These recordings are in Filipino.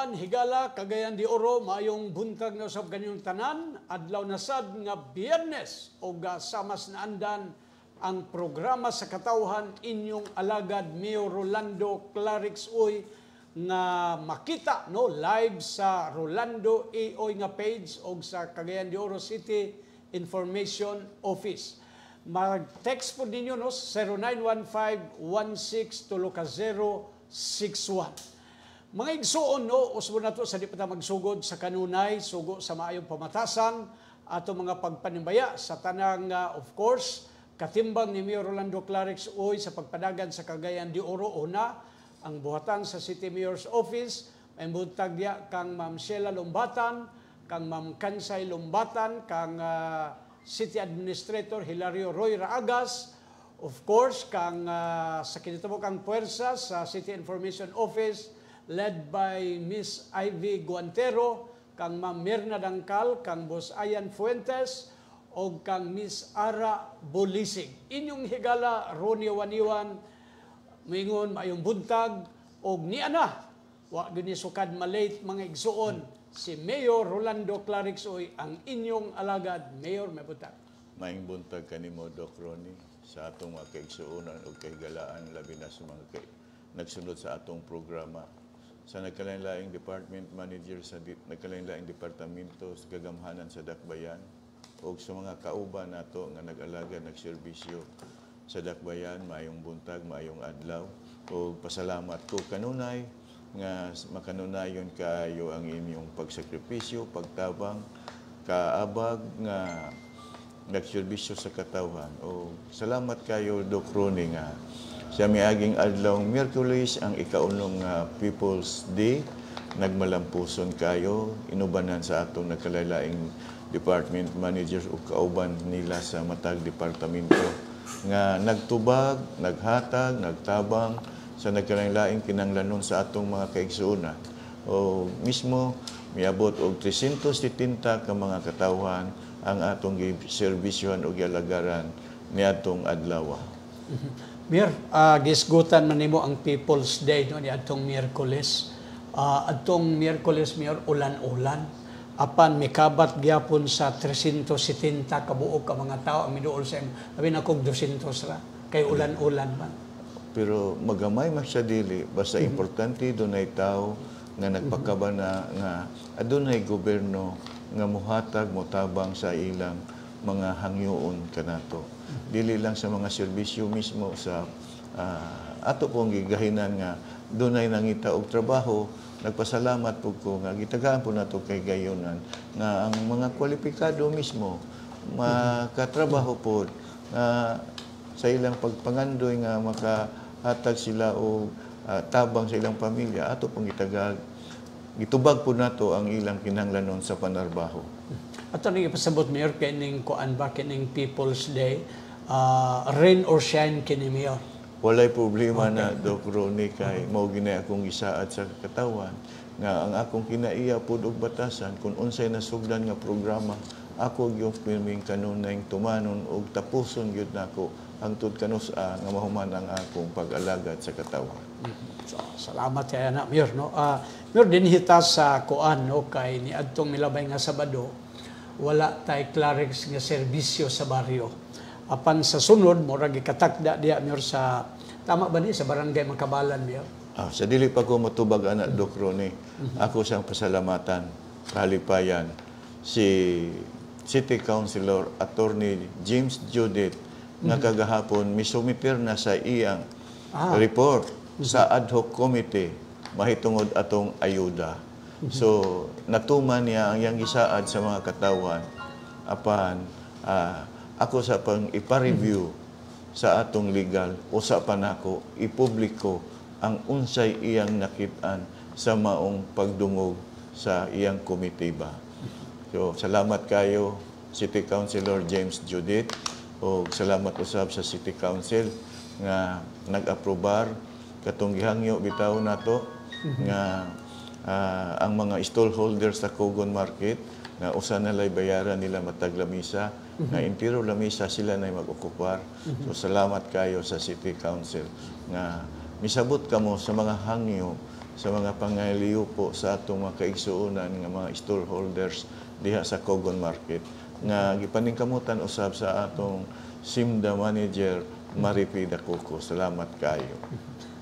Apan higala Cagayan de Oro maayong buntag na usab kanyong tanan adlaw na sad nga Biyernes o samas na andan ang programa sa katawhan inyong alagad Mayor Rolando Clarix Uy nga makita no live sa Rolando Uy nga page o sa Cagayan de Oro City Information Office. Mag-text po ninyo no 0915-16-061. Mga igsuon no, usbo na to sa di pa magsugod sa kanunay, sugo sa maayong pamatasan, ato mga pagpanimbaya sa tanang, of course, katimbang ni Mayor Rolando Clarix Uy sa pagpadagan sa Cagayan de Oro. Una, ang buhatan sa City Mayor's Office, may buntag diya kang Ma'am Sheila Lombatan, kang Ma'am Kansay Lombatan, kang City Administrator Hilario Roy Raagas, of course, kang sa kinitabo kang puwersa sa City Information Office, led by Miss Ivy Guantero, kang Ma'am Mirna Dangkal, kang Boss Ayan Fuentes, o kang Miss Ara Bolisig. Inyong higala, Ronnie Waniwan, mingon maayong buntag, o niana, wa ginisukad malate mga igsuon, si Mayor Rolando Clarix Uy, ang inyong alagad. Mayor, may buntag. Maing buntag kanimo, Doc Ronnie, sa atong mga kaigsuonan o kahigalaan, labi na sa mga nagsunod sa atong programa. Sa nagkalain-laing department manager sa nagkalain-laing departamento sa gagamhanan sa Dakbayan o sa mga kauban nato nga nag-alaga, nagserbisyo sa Dakbayan, maayong buntag, maayong adlaw. O pasalamat ko kanunay nga makanunayon kayo ang inyong pagsakripisyo, pagtabang, kaabag nga nagserbisyo sa katawhan. O salamat kayo, Doc Ronnie, nga sa miaging adlaw Miyerkules ang ikaunong People's Day, nagmalampuson kayo, inubanan sa atong nagkalalaing department managers o kauban nila sa matag departamento nga nagtubag, naghatag, nagtabang sa nagkalalaing kinanglanon sa atong mga kaigsuonan. O mismo miabot og 370 ka mga katawhan ang atong servisyohan o gialagaran niadtong adlaw. Mir, gisgutan man nimo ang People's Day no ni adtong Miyerkules. Adtong Miyerkules, Mayor, ulan-ulan. Apan mikabat gyapon sa 370 kabuok ka mga tao ang miduol sa labi na kog 200 ra kay ulan-ulan man. Pero magamay man siya dili basta importante dunay tao nga nagpakabana nga adunay gobyerno nga muhatag motabang sa ilang mga hangyoon kanato. Dili lang sa mga serbisyo mismo sa ato pong gigahinan nga dunay nangita og trabaho. Nagpasalamat po ko nga gitagaan po nato kay gayonan nga ang mga kwalipikado mismo makatrabaho po sa ilang pagpangandoy nga makahatag sila o tabang sa ilang pamilya. Ato pong gitubag po nato ang ilang kinahanglanon sa panarbaho. Ato nang ipasabot, Mayor, kining kuan ba kining People's Day, rain or shine kini, Mayor? Walay problema na, Doc Ronnie, kay mao ginay akong isaad sa katawan nga ang akong kinaiya pud og batasan kung unsay nasugdan nga programa ako gyud pirming kanunay tumanon og tapuson gyud nako hangtod kanusa nga mahuman ang akong pag-alagad sa katawan. So, salamat kay ana, Mayor, no. Mayor, dinhita sa kuan no kay niadtong milabay nga Sabado wala tay Clarix nga serbisyo sa baryo. Apan sa sunod, mura gikatakda diya, Mayor, sa, tama ba ni, sa barangay Makabalan, Mayor? Sa dili pa ko matubag, anak, Doc Ronnie, ako siyang pasalamatan, kahalipayan, si City Councilor Attorney James Judith, nga kagahapon, misumiter na sa iyang report sa ad hoc committee, mahitungod atong ayuda. So, natuman niya ang iyang gisaad sa mga katawan, apan, ako sa pang ipa-review sa atong legal o sa panako ipubliko ang unsay iyang nakitaan sa maong pagdungog sa iyang komitiba. So salamat kayo City Councilor James Judith o salamat usab sa City Council nga nag-aprobar katong gihangyo bitaw nato nga ang mga stallholders sa Cogon Market nga usa na lay bayaran nila matag lamisa nga entero lamisa sila na mag-okupar. So salamat kayo sa City Council nga misabot kamo sa mga hangyo sa mga pangayliyo po sa atong mga kaigsuonan nga mga storeholders diha sa Cogon Market nga gipaningkamutan usab sa atong SIMDA manager Maripi Dacuco. Salamat kayo.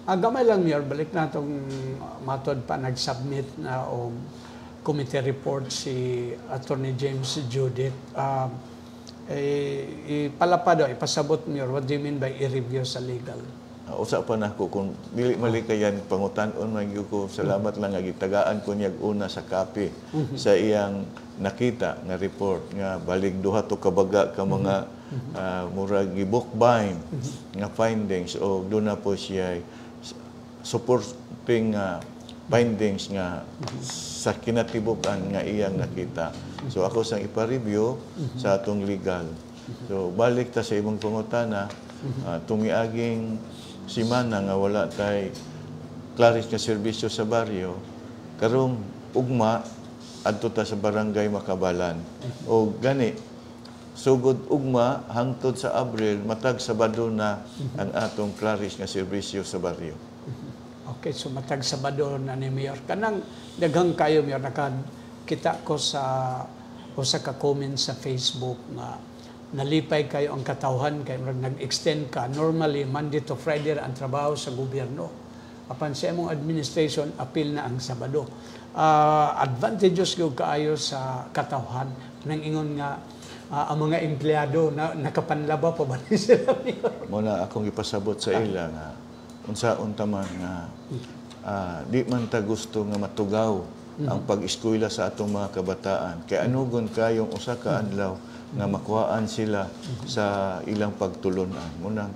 Gamay lang, Mayor, balik na itong matod pa nag-submit na committee report si Attorney James Judith. Ipalapa daw, ipasabot, Mayor, what do you mean by i-review sa legal? Usa pa na ko kung dili malikayan pangutan-on magyud ko salamat lang nga gitagaan ko niya una sa copy sa iyang nakita nga report nga balik duha to kabaga ka mga murag gi-book bind nga findings o doon na po siya supporting findings nga sa kinatibukan nga iyang nakita. So ako sang ipa-review sa atong legal. So balik ta sa imong pangutana, tumiaging simana nga wala tay klaris nga serbisyo sa baryo, karong ugma adto ta sa barangay Makabalan. O gani sugod ugma hangtod sa Abril matag Sabado na ang atong klaris nga serbisyo sa baryo. Okay, so matag Sabado na ni Mayor. Kanang daghang kayo, Mayor, nakakita ko sa usa ka comment sa Facebook nga nalipay kayo ang katawhan kay nag-extend ka. Normally, Monday to Friday ang trabaho sa gobyerno. Apan sa imong administration, apil na ang Sabado. Advantageous yung kaayo sa katawhan nang ingon nga ang mga empleyado na nakapanlaba pa ba ni sila? Muna akong ipasabot sa ila nga unsaon ta man nga di man ta gusto nga matugaw ang pag-eskwela sa atong mga kabataan. Kay anugon kayong usa ka adlaw nga makuhaan sila sa ilang pagtulunan. Munang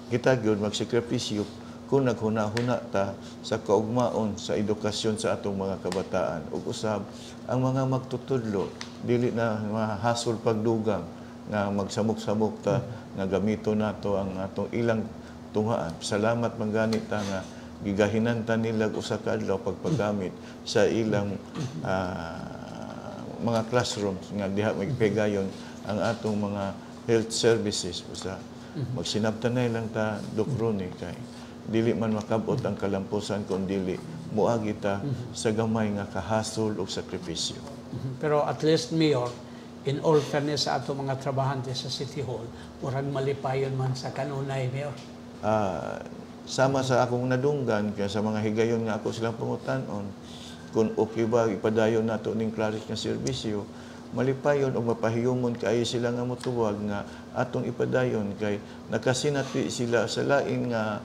kita gyud magsakripisyo kung naghuna-huna ta sa kaugmaon sa edukasyon sa atong mga kabataan. Ug usab ang mga magtutudlo dili na mahasol pagdugang nga magsamok-samok ta nga gamito nato ang atong ilang tunghaan. Salamat mangganit ta nga gigahinantan nila usa ka adlaw pagpagamit sa ilang mga classrooms nga diha magpegayon ang atong mga health services usa magsinabtan na lang ta Dokroni kay dili man makabot ang kalampusan kun dili moagi ta sa gamay nga kahasol ug sakripisyo. Pero at least, Mayor, in all fairness sa atong mga trabahante sa City Hall, murag malipayon man sa kanunay, Mayor. Sama sa akong nadunggan kaya sa mga higayon nga ako silang pangutan-on kung okay ba ipadayon nato ning klaris nga serbisyo, malipayon o mapahiyumon kaayo sila nga motuwag nga atong ipadayon kay nakasinati sila sa laing nga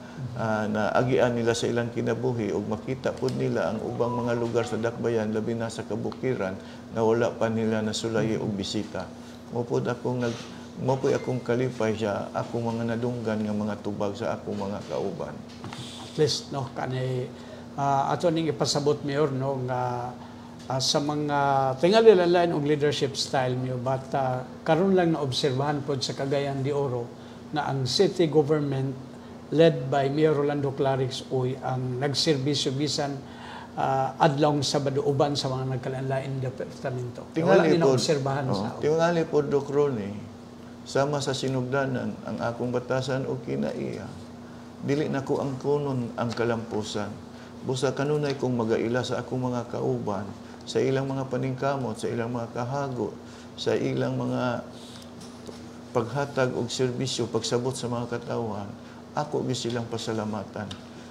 naagian nila sa ilang kinabuhi ug makita pud nila ang ubang mga lugar sa dakbayan labi na sa kabukiran nga wala pa nila nasulayi og bisita. Mopoy akong kalipay sa akong mga nadunggan nga mga tubag sa akong mga kauban. At least, no, kanay ato ning ipasabot, Mayor, no, nga sa mga tingali lain og leadership style niyo, but karon lang na obserbahan pod sa Cagayan de Oro na ang city government led by Mayor Rolando Clarix Uy ang nagserbisyo bisan adlong Sabado uban sa mga nagkalain-lain departamento. Wala ni na obserbahan sa tingali pod Dokroni sama sa sinugdanan ang akong batasan o kinaiya. Dili na ko ang kunon ang kalampusan. Busa kanunay kong magaila sa akong mga kauban, sa ilang mga paningkamot, sa ilang mga kahago, sa ilang mga paghatag og serbisyo, pagsabot sa mga katawan, ako gyud silang pasalamatan.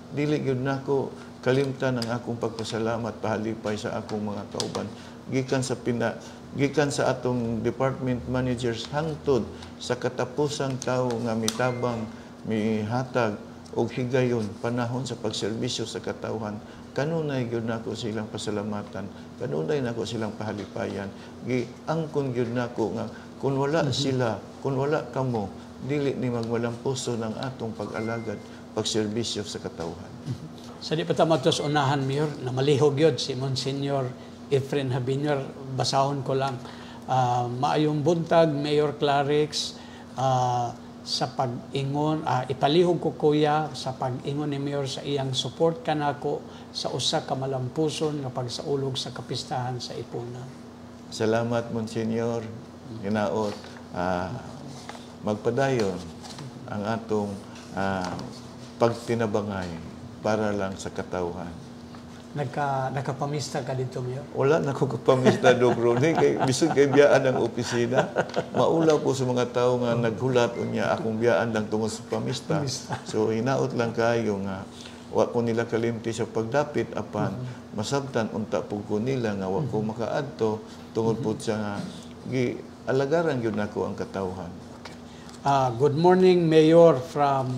Dili gyud nako kalimtan ang akong pagpasalamat pahalipay sa akong mga kauban gikan sa atong department managers hangtod sa katapusang tawo nga mitabang mihatag og higayon panahon sa pagserbisyo sa katawhan. Kanunay gyud nako silang pasalamatan, kanunay nako silang pahalipayan. Giangkon gyud nako nga kun wala sila, kun wala kamo, dili ni magwalampuso ng atong pag-alagad, pagserbisyo sa katawhan. Sa di pa tamatos unahan, Mayor, na malihog yun si Monsignor Efren Habiner, basahon ko lang. Maayong buntag, Mayor Clarix, sa pag-ingon, ipalihog ko kuya sa pag-ingon ni Mayor sa iyang support kanako sa usa ka malampuson nga pagsaulog sa kapistahan sa Ipunan. Salamat, Monsignor. Hinaot, magpadayon ang atong pagtinabangay para lang sa katawhan. nakapamista ka dito, Mayor? Wala na ko kapamista, Doc Ronnie. Kay, bisog kay biyaan ang opisina. Maulaw ko sa mga tao nga naghulat niya akong biyaan lang tungkol sa pamista. So, hinaot lang kayo nga wa ko nila kalimti sa pagdapit apan masabtan unta po ko nila nga wa ko makaadto tungod po sa nga alagaran yun ako ang katawhan. Good morning, Mayor from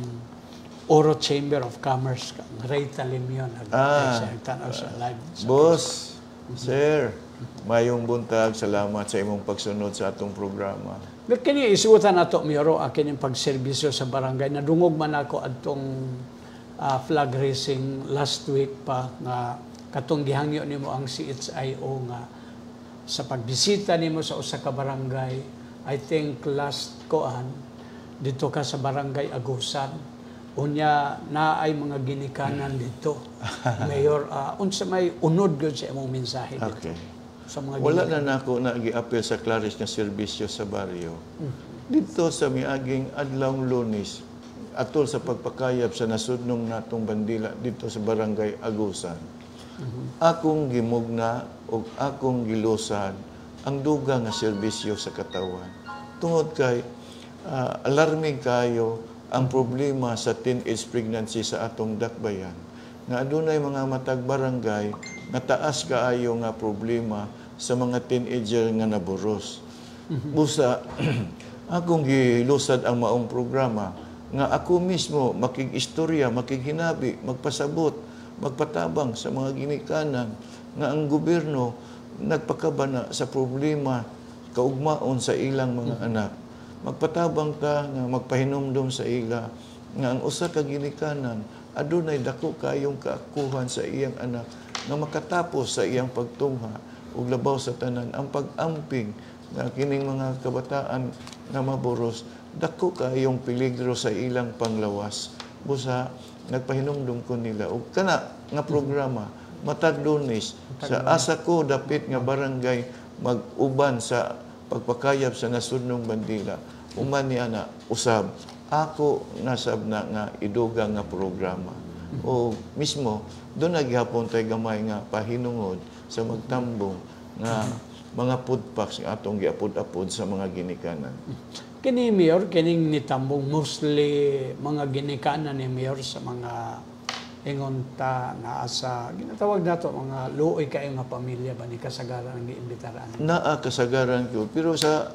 Oro Chamber of Commerce. Ray Talimyon. Boss, sir, mayong buntag, salamat sa imong pagsunod sa atong programa. Pero kini isuotan nato, Mayor, akin yung pagserbisyo sa barangay. Nadungog man ako atong flag racing last week pa nga katong gihangyo nimo ang CHIO nga sa pagbisita nimo sa usa ka barangay. I think last dito ka sa barangay Agusan, unya na ay mga ginikanan dito. Mayor, unsa may unod gyud sa imong mensahe dito? Okay. Sa mga wala na nako na gi-appeal sa Clarice nga serbisyo sa baryo. Dito sa miaging adlawng Lunes, atol sa pagpakayab sa nasudnong natong bandila dito sa barangay Agusan. Akong gimugna o akong gilusan ang dugang nga serbisyo sa katawan. Tungod kay alarming kayo ang problema sa teenage pregnancy sa atong dakbayan. Nga adunay mga matag barangay nga taas kaayo nga problema sa mga teenager nga naburos. Busa akong gilusad ang maong programa nga ako mismo makig-istorya, makig-hinabi, magpasabot, magpatabang sa mga ginikanan nga ang gobyerno nagpakabana sa problema kaugmaon sa ilang mga anak. Magpatabang ka nga magpahinumdum sa ila nga ang usa ka ginikanan adunay dako kayong kaakuhan sa iyang anak nga makatapos sa iyang pagtungha ug labaw sa tanan ang pag-amping nga kining mga kabataan nga maboros dako kayong peligro sa ilang panglawas. Busa nagpahinumdum ko nila og kana nga programa matag Lunes sa asa ko dapit nga barangay mag-uban sa pagpakayab sa nasudnong bandila. Uman niya na usab ako nasab na nga idugang nga programa. O mismo doon naghapon tay gamay nga pahinungod sa magtambong nga mga food packs nga atong giapod-apod sa mga ginikanan. Kini Mayor, kining nitambong mostly mga ginikanan ni Mayor sa mga ingon ta naa sa ginatawag nato mga luoy kayo nga pamilya ba ni kasagaran ang giimbitaran. Naa kasagaran ko pero sa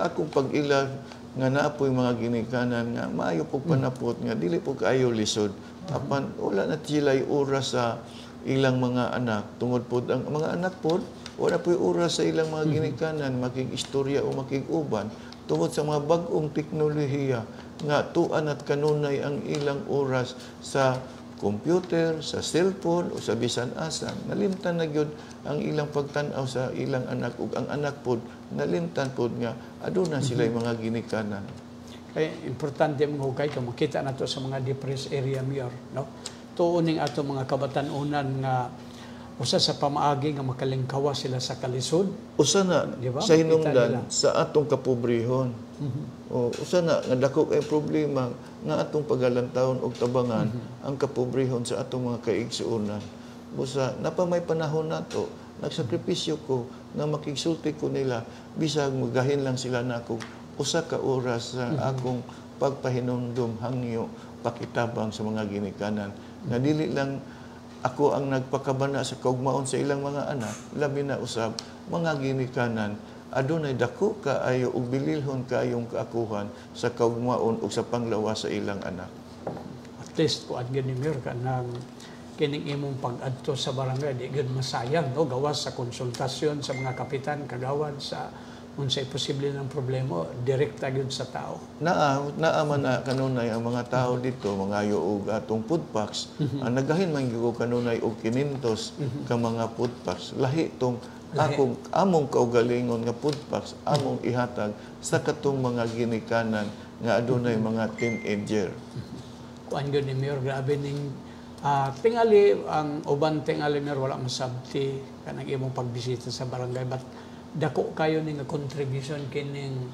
akong pag-ilag nga naapoy mga ginikanan nga maayo pug panapot nga dili pug kaayo lisod apan wala na sila'y oras sa ilang mga anak tungod pod ang mga anak pod wala po'y oras sa ilang mga ginikanan makig-istorya o makig-uban tungod sa mga bag-ong teknolohiya nga tuan at kanunay ang ilang oras sa computer, sa cellphone o sa bisan asa. Nalimtan na gyud ang ilang pagtan-aw sa ilang anak ug ang anak pod nalimtan pod nga aduna sila mga ginikanan. Kaya importante mga hugay kung makita nato sa mga depressed area, Mayor, no? Tuuning ato mga kabatan-unan nga usa sa pamaagi nga makalingkawa sila sa kalisod. Usa na diba? sa hinungdan sa atong kapobrehon. O usa na nga dako kay problema nga atong pagalantawon og tabangan ang kapobrehon sa atong mga kaigsuonan. Busa napamay panahon nato nagsakripisyo ko nga makigsulti ko nila bisag magahin lang sila nako usa ka oras sa akong pagpahinumdum hangyo pakitabang sa mga ginikanan nga dili lang ako ang nagpakabana sa kaugmaon sa ilang mga anak, labi na usab mga ginikanan adunay dako kaayo ug bililhon kaayong kaakuhan sa kaugmaon ug sa panglawas sa ilang anak. At least ko adgid ni Mayor kanang kining imong pag-adto sa barangay di gud masayang, no, gawas sa konsultasyon sa mga kapitan kagawad sa unsay posible ng problema direkta gyud sa tao. Naa man na kanunay ang mga tao dito mangayo og atong food packs. Ang nagahin man gyud kanunay og 500 ka mga food packs. Lahi tong akong among kaugalingon nga food packs among ihatag sa katong mga ginikanan nga adunay mga teenager. Kuan gyud ni Mayor, grabe ning tingali ang uban tingali Mayor wala masabti kanang imong pagbisita sa barangay but dako kayo ning contribution kining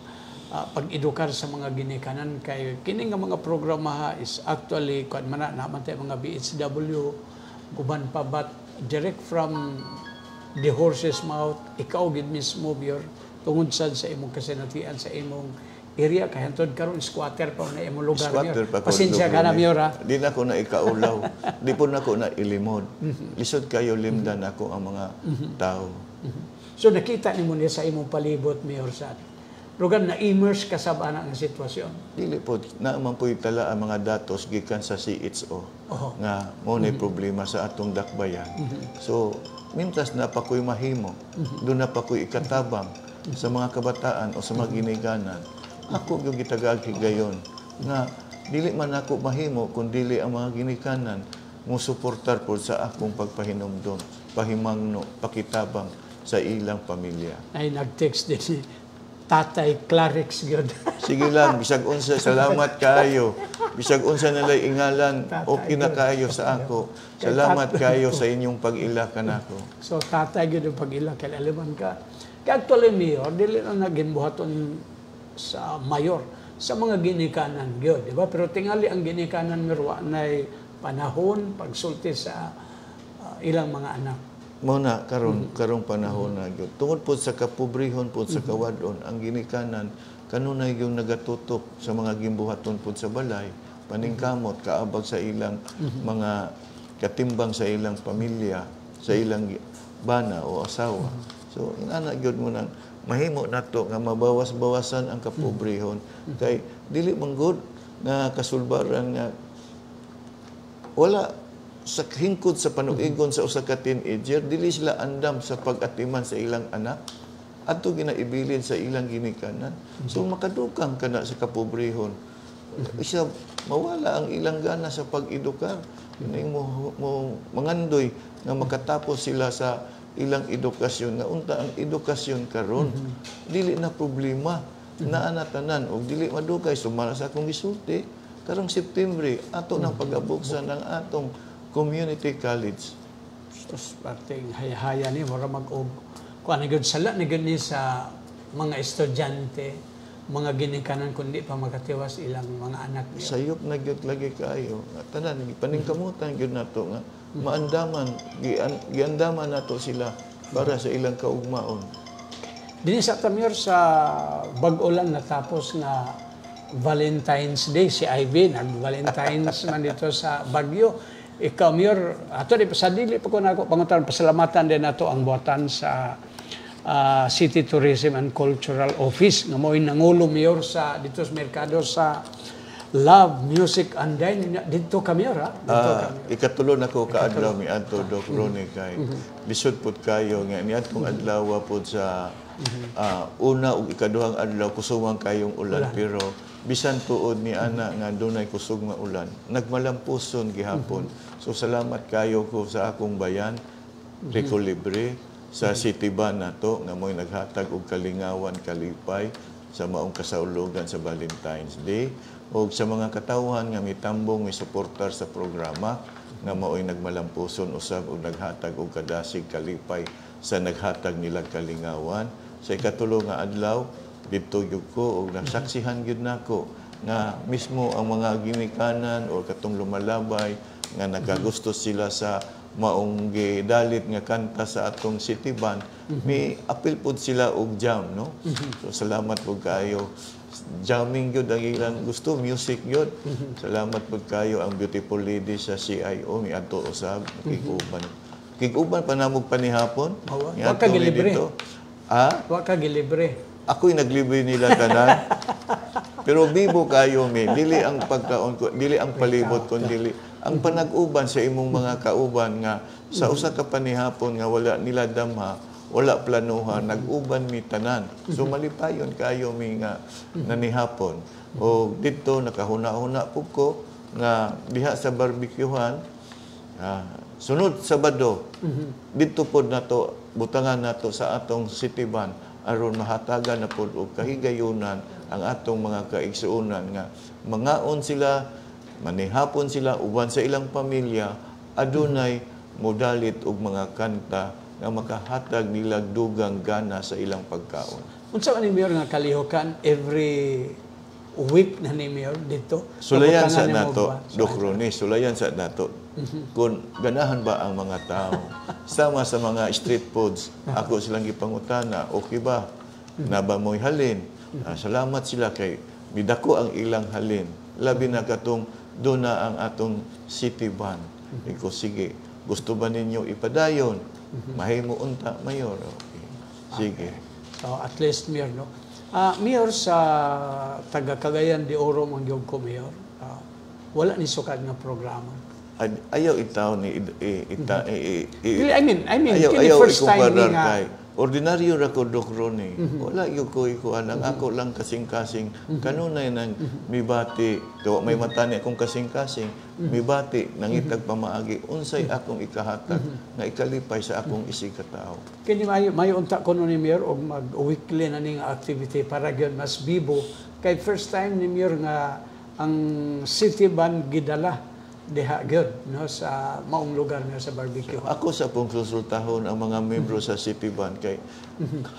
pag-edukar sa mga ginikanan kay kining nga mga programa is actually kuan man naman tay mga BHW uban pa but direct from the horse's mouth, ikaw gid mismo Mayor tungod sad sa imong kasinatian sa imong area kay hantod karon squatter pa na imong lugar Squatter Mayor. pa ko. Pasensya ka na Mayor ha. Di na ko na ikaulaw. Di po na ko na ilimod. Lisod kayo limdan ako ang mga tao. So nakita nimo niya sa imong palibot Mayor sad. Rugan na immerse ka sa bana nga sitwasyon. Dili po na man po itala ang mga datos gikan sa CHO Oho. nga mo na problema sa atong dakbayan. So mintas na pa ko'y mahimo, doon na pa ko'y ikatabang sa mga kabataan o sa mga ginikanan. Ako yung gitagag higayon nga dili man ako mahimo kung dili ang mga ginikanan mo suportar po sa akong pagpahinumdom, pahimangno, pakitabang sa ilang pamilya. Ay nag-text din si Tatay Clarix gyud. Sige lang, bisag unsa, salamat kayo. Bisag unsa nalay ingalan, okay na kayo sa ako. Salamat kayo sa inyong pag-ila kanako. So tatay gyud ang pag-ila kay aliman ka. Kay actually Mayor, dili na naging buhaton sa mayor sa mga ginikanan gyud, di ba? Pero tingali ang ginikanan mirwa nay panahon pagsulti sa ilang mga anak. Muna karong panahon na gyud. Tungod po sa kapobrehon po sa kawadon ang ginikanan kanunay yung nagatutok sa mga gimbuhaton po sa balay, paningkamot kaabag sa ilang mga katimbang sa ilang pamilya, sa ilang bana o asawa. So inana gyud mo nang mahimo nato nga mabawas-bawasan ang kapobrehon kay dili man gud nga kasulbaran nga wala sa hingkod sa panuigon sa usa ka teenager dili sila andam sa pag-atiman sa ilang anak adto ginaibilin sa ilang ginikanan. So makadukang kana sa kapobrehon. Isa mawala ang ilang gana sa pag-edukar. Kining mo mangandoy nga makatapos sila sa ilang edukasyon nga unta ang edukasyon karon dili na problema naa na tanan og dili madugay sumala sa akong gisulti karong September ato nang pag-abuksan ng atong community college. Tapos parting hayahaya ni mura mag-og kuan ni gud sala ni gani sa mga estudyante, mga ginikanan kundi pa magatiwas ilang mga anak niyo. Sayop na gyud lagi kaayo. Tanan paningkamutan gyud nato nga maandaman giandaman nato sila para sa ilang kaugmaon. Dinhi sa Mayor sa bag-o lang natapos nga Valentine's Day si Ivy nag-Valentine's man dito sa Baguio. Ikaw Mayor ato di sa dili pa ko nako pangutan pasalamatan din nato ang buhatan sa City Tourism and Cultural Office nga mo'y nangulo Mayor sa dito sa merkado sa Love, Music and Dine. Dito kami, ha? Ikatulo na ko kaadlaw mi adto Doc Ronnie kay lisod pud kayo nga niadtong adlaw pud sa una ug ikaduhang adlaw kusugman kayong ulan pero bisan tuod ni ana nga dunay kusog nga ulan nagmalampuson gihapon. So salamat kayo ko sa akong bayan Rico Libre sa City Ban nato nga mo'y naghatag og kalingawan kalipay sa maong kasaulugan sa Valentine's Day o sa mga katawhan nga mitambong misuportar sa programa nga mao'y nagmalampuson usab og naghatag og kadasig kalipay sa naghatag nila kalingawan. Sa ikatulo nga adlaw didto gyud ko og nasaksihan gyud nako nga mismo ang mga ginikanan o katong lumalabay nga nagagusto sila sa maong gidalit nga kanta sa atong City Band, may apil pud sila og jam, no? So salamat pud kayo. Jamming gyud ang ilang gusto, music gyud. Salamat pud kayo ang beautiful lady sa CIO mi adto usab kiguban. Kiguban pa namog panihapon. Wa ka gilibre. Wa ka gilibre. Ako'y naglibre nila tanan. Pero bibo kayo mi, dili ang pagkaon ko, dili ang palibot kun dili ang panag-uban sa imong mga kauban nga sa usa ka panihapon nga wala nila damha, wala planuhan, nag-uban mi tanan. So malipayon kayo mi nga nanihapon. O dito nakahuna-huna pud ko nga diha sa barbecuehan sunod Sabado. Dito pod nato butangan nato sa atong City Band aron mahatagan na pod og kahigayunan ang atong mga kaigsuonan nga mangaon sila, manihapon sila uban sa ilang pamilya adunay modalit og mga kanta nga makahatag nila dugang gana sa ilang pagkaon. Unsa man ni Mayor nga kalihokan every week na ni Mayor dito. Sulayan sa Kabutangan ni nato, Mogba. Doc Ronnie, sulayan sa nato. Kung ganahan ba ang mga tao, sama sa mga street foods, ako silang ipangutana, okay ba? Naba mo'y halin? Salamat sila kay midako ang ilang halin. Labi na katong doon na ang atong city van. Iko, sige, gusto ba ninyo ipadayon? Mahimo unta, Mayor. Okay. Sige. So at least Mayor, no? Mayor, sa taga Cagayan de Oro, mangyog ko, Mayor, wala ni sukad nga programa. Ayaw itaw ni I mean, ayaw first time ni nga. kay ordinaryo ra ko, Doc Ronnie. Wala yung kuikuan ang ako lang kasing-kasing kanunay nang mibati to may matani akong kasing-kasing mibati nangitag pamaagi unsay akong ikahatag nga ikalipay sa akong isikatao. Kini may unta ko ni Mayor og mag-weekly na ning activity para gyud mas bibo kay first time ni Mayor nga ang city band gidala diha gyud no sa maong lugar nga sa barbecue. Ako sa pong konsultahon ang mga membro sa City Band kay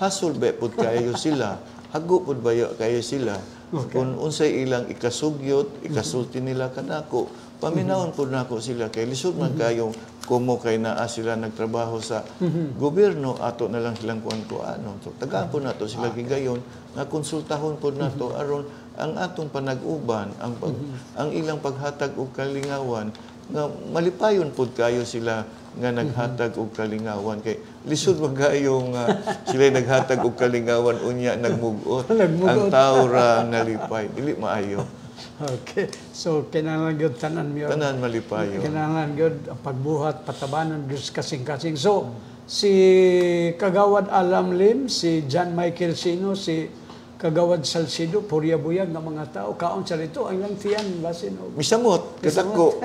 hasol ba pud kayo sila, hago pud ba kayo sila. Kung unsay ilang ikasugyot, ikasulti nila kanako, paminawon pud nako sila kay lisod man kayong kumo kay naa sila nagtrabaho sa gobyerno ato na lang silang kuan-kuanon. So tagaan po nato sila gigayon nga konsultahon pud nato aron ang atong panag-uban, ang ilang paghatag og kalingawan nga malipayon pud kayo sila nga naghatag og kalingawan kay lisod magayong sila naghatag og kalingawan unya nagmugot ang tao ra ang nalipay dili maayo. Okay. So kinahanglan gyud tanan Mayor. Tanan malipayon. Kinahanglan gyud pagbuhat patabanan gyud kasing-kasing. So si Kagawad Alam Lim, si John Michael Sino, si Kagawad Salcido, Purya Buyag ng mga tao. Kaon sa rito, ang lang tiyan, basin. Misamot, katako.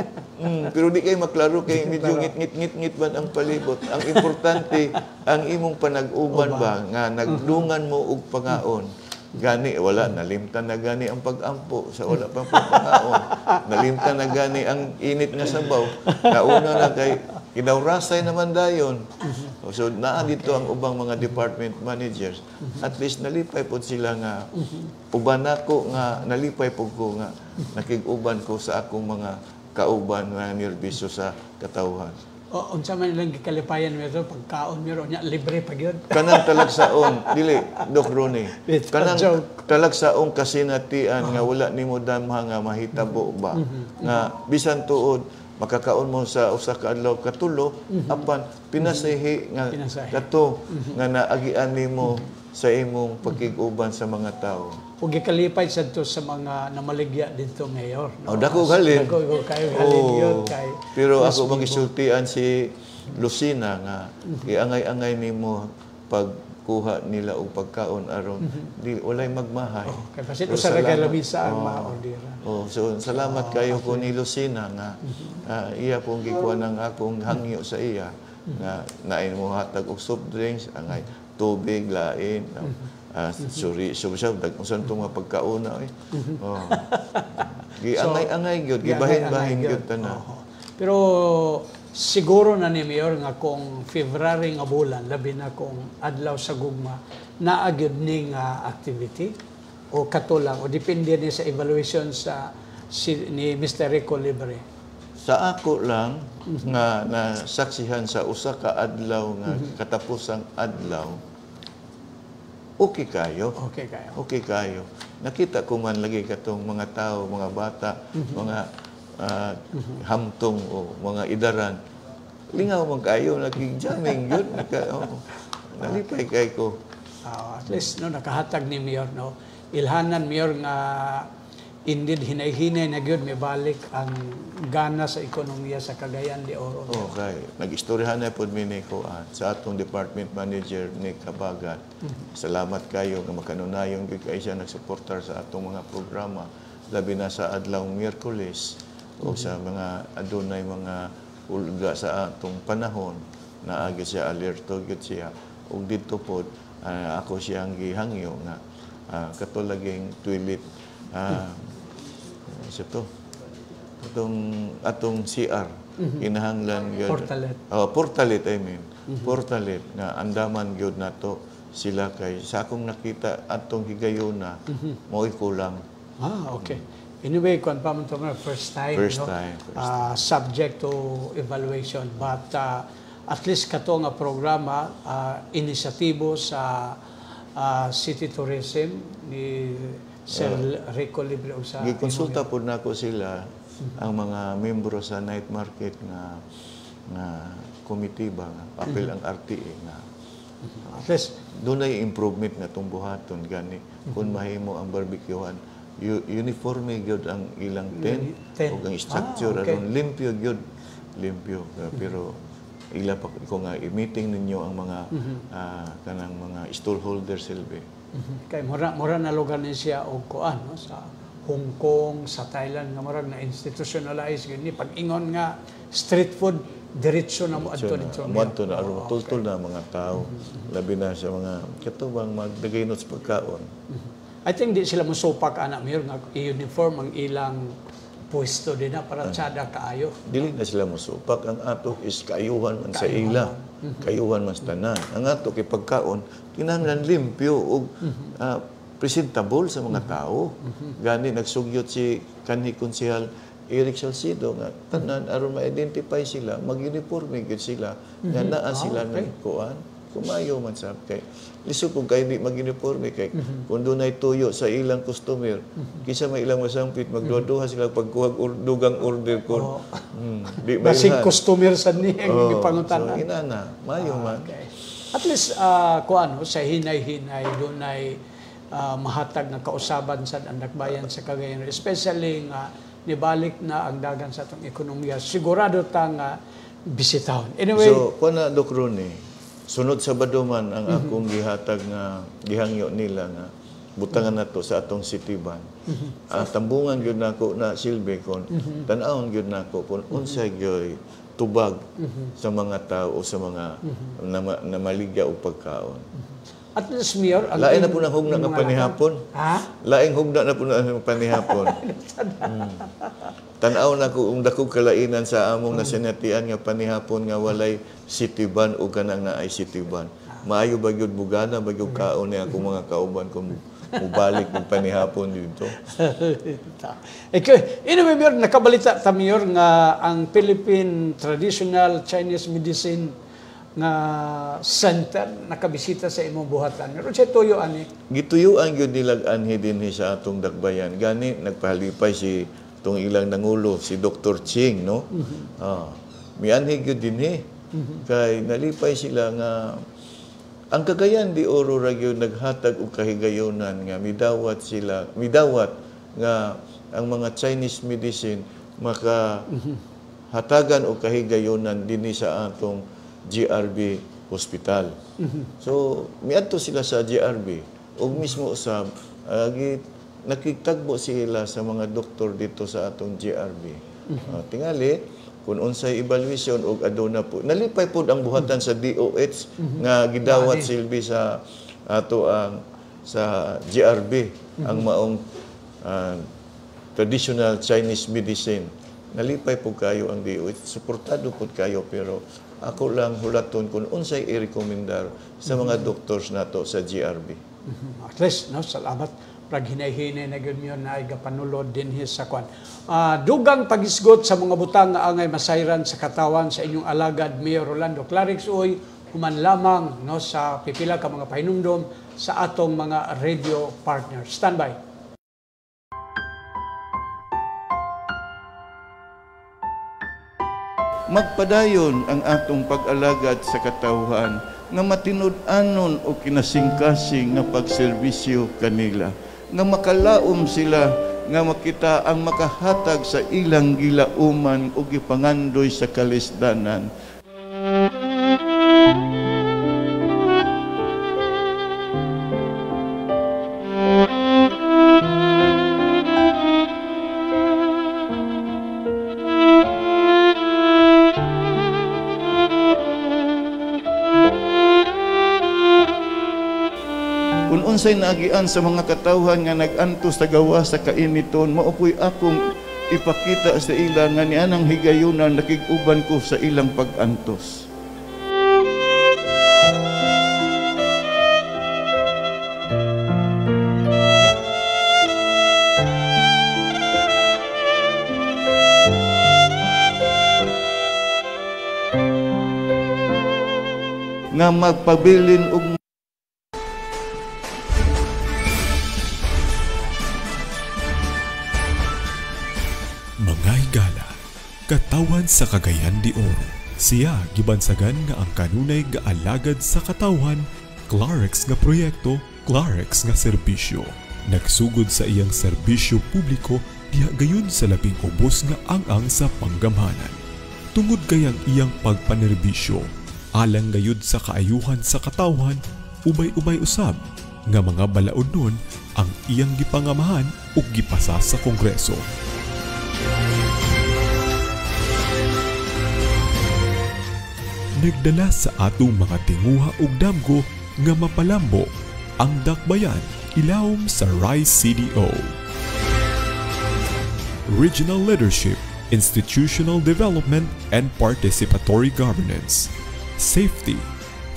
Pero di kayo maklaro kay medyo ngit-ngit-ngit ba ang palibot. Ang importante, ang imong panag-uban ba, nga nagdungan mo og pangaon. Gani, wala, nalimtan na gani ang pag-ampo sa wala pang pangaon. Nalimtan na gani ang init nga sabaw. Nauna na kay kinawrasay naman dayon. So, naa dito ang ubang mga department managers. At least nalipay po sila nga, uban ako nga, nalipay po ko nga, nakig-uban ko sa akong mga kauban nga nirbisyo sa katawhan. O, unsa man lang gikalipayan mo ito, pagkaon mo nya libre pa gyud. Kanang talagsaon, dili, Doc Ronnie. Kanang talagsaong kasinatian nga wala nimo damha nga mahitabo ba. Nga bisan tuod, makakaon mo sa usa ka adlaw katulo apan pinasahi nga kato nga naagian nimo sa imong pagkig-uban sa mga tao. Ug gikalipay sadto sa mga namaligya dito Mayor. No? Dako halin. Dako kayo halin yun kay. Pero ako magisultian si Lucina nga iangay-angay nimo pagkuha nila og pagkaon aron di walay magmahay. Kay basit usa ra ka labisa ang maordera. So salamat kayo ko ni Lucina nga iya pong gikuha ng akong hangyo sa iya nga nain mo hatag og soft drinks angay tubig lain sorry siya daghan tong mga pagkauna giangay-angay gyud gibahin-bahin gyud tanan. Pero siguro na ni Mayor nga kung February nga bulan labi na kung adlaw sa gugma naa gyud ning activity o katulang o depende ni sa evaluation sa ni Mr. Rico Libre. Sa ako lang nga nasaksihan sa usa ka adlaw nga katapusang adlaw, okay kayo. Okay kayo. Okay kayo. Nakita ko man lagi katong mga tao, mga bata, mga hamtong o mga idaran. Lingaw man kayo, naging-jamming yun. Nalipay kay ko. At least no, nakahatag ni Mayor, no? Ilhanan Mayor nga indeed hinay-hinay na gyud may balik ang gana sa ekonomiya sa Cagayan de Oro. Okay. Nag-istoryahan na po ni ko sa atong department manager ni Kabagat. Salamat kayo nga makanunayon gyud kay siya nagsuportar sa atong mga programa labi na sa adlaw Miyerkules o sa mga adunay mga ulga sa atong panahon na agi siya alerto gyud siya ug didto pod ako siyang gihangyo nga katulaging toilet isa to atong CR kinahanglan gyud portalet I mean portalet nga andaman gyud nato sila kay sa akong nakita atong higayuna mo'y kulang Okay. Anyway, kung pa man ito nga, first time, First no? time. Subject to evaluation. But at least kato nga programa, inisyatibo sa City Tourism ni Sir Rico Libre o sa... Gikonsulta po na ko sila ang mga membro sa night market nga komitiba nga apil ang RTA nga at least doon ay improvement nga itong buhaton gani kung mahimo ang barbecuehan uniforme gyud ang ilang tent o ang structure aron limpyo gyud limpyo pero ila pa ko nga i-meeting ninyo ang mga kanang mga stallholder silbi kay mura na lugar ni siya og kuan no sa Hong Kong, sa Thailand nga marag na institutionalize gini pag-ingon nga street food diretso na mo adto dito. Moadto na aron tultol na mga tao labi na sa mga katubang magdagaynot sa pagkaon. I think di sila mosupak ana mayor nga i-uniform ang ilang pwesto din na para tsada kaayo. Dili na sila mosupak ang ato is kaayuhan man sa ila. Kaayuhan man sa tanan. Ang ato kay pagkaon kinahanglan limpyo ug presentable sa mga tao. Gani nagsugyot si kanhi konsehal Eric Salcido nga tanan aron ma-identify sila, mag-uniforme gyud sila nga naa sila ng kuan. Kumayo man sa kay lisod kung kay di mag-uniforme kay kung dunay tuyo sa ilang customer kisa may ilang masampit magduha sila pagkuha dugang order ko. Di ba basig customer sa ni ang gipangutanan. So inana, mayo man. At least kuan sa hinay-hinay dunay mahatag na kausaban sa andakbayan sa Cagayan, especially nga nibalik na ang dagan sa atong ekonomiya. Sigurado ta nga bisitahon. Anyway, so kuan na Doc Ronnie, sunod sa baduman ang akong gihatag nga gihangyo nila nga butangan nato sa atong city ban. Tambungan gyud nako na silbi kon tan-awon gyud nako kun unsay gyud tubag sa mga tao o sa mga namaligya og pagkaon. At least, Mayor, lain na po ng hugna ng panihapon. Laing hugna na po ng panihapon. Tanaw na ko dako kalainan sa among nasinatian nga panihapon nga walay city ban o kanang naay city ban. Maayo ba gyud bugana ba gyud kaon ni akong mga kauban kung mubalik ng panihapon dito. Anyway, Mayor, nakabalita ta, Mayor, nga ang Philippine Traditional Chinese Medicine nga center nakabisita sa imong buhatan. Pero siya tuyo ani. Gituyuan gyud nilag anhi dinhi sa atong dakbayan. Gani nagpahalipay si tong ilang nangulo si Dr. Ching, no? Mianhi gyud dinhi. Kay nalipay sila nga ang Cagayan de Oro ra gyud naghatag og kahigayonan nga midawat nga ang mga Chinese medicine maka hatagan og kahigayonan dinhi sa atong GRB Hospital. So, miadto sila sa GRB ug mismo usab nakitagbo sila sa mga doktor dito sa atong GRB. Tingali kung unsay evaluation og aduna po. Nalipay pud ang buhatan sa DOH nga gidawat silbi sa ato ang sa GRB ang maong traditional Chinese medicine. Nalipay po kayo ang DOH. Suportado po kayo pero ako lang hulaton kung unsay i-rekomendar sa mga doctors nato sa GRB. At least, no, salamat. Prag hinay-hinay na yun yun na igapanulod din sa kwan. Dugang pagisgot sa mga butang nga angay masayran sa katawan sa inyong alagad, Mayor Rolando Clarix, uy, human lamang no, sa pipila ka mga pahinumdom sa atong mga radio partners. Standby. Magpadayon ang atong pag-alagad sa katawhan nga matinud-anon o kinasingkasing nga pagserbisyo kanila, nga makalaom sila nga makita ang makahatag sa ilang gilauman o gipangandoy sa kalisdanan. Kung unsay naagian sa mga katawhan nga nag-antos sa gawa sa kainiton, maupoy akong ipakita sa ila nga nianang higayunan nakig-uban ko sa ilang pag-antos. nga magpabilin og Mga higala, katawan sa Cagayan de Oro. Siya gibansagan nga ang kanunay gaalagad sa katawan, Clarex nga proyekto, Clarex nga serbisyo. Nagsugod sa iyang serbisyo publiko diha gayon sa labing ubos nga ang sa panggamhanan. Tungod kayang iyang pagpanerbisyo, alang gayud sa kaayuhan sa katawan, ubay-ubay usab nga mga balaod nun ang iyang gipangamahan ug gipasa sa Kongreso. Nagdala sa atong mga tinguha ug damgo nga mapalambo ang dakbayan ilawom sa RICE CDO. Regional Leadership, Institutional Development and Participatory Governance, Safety,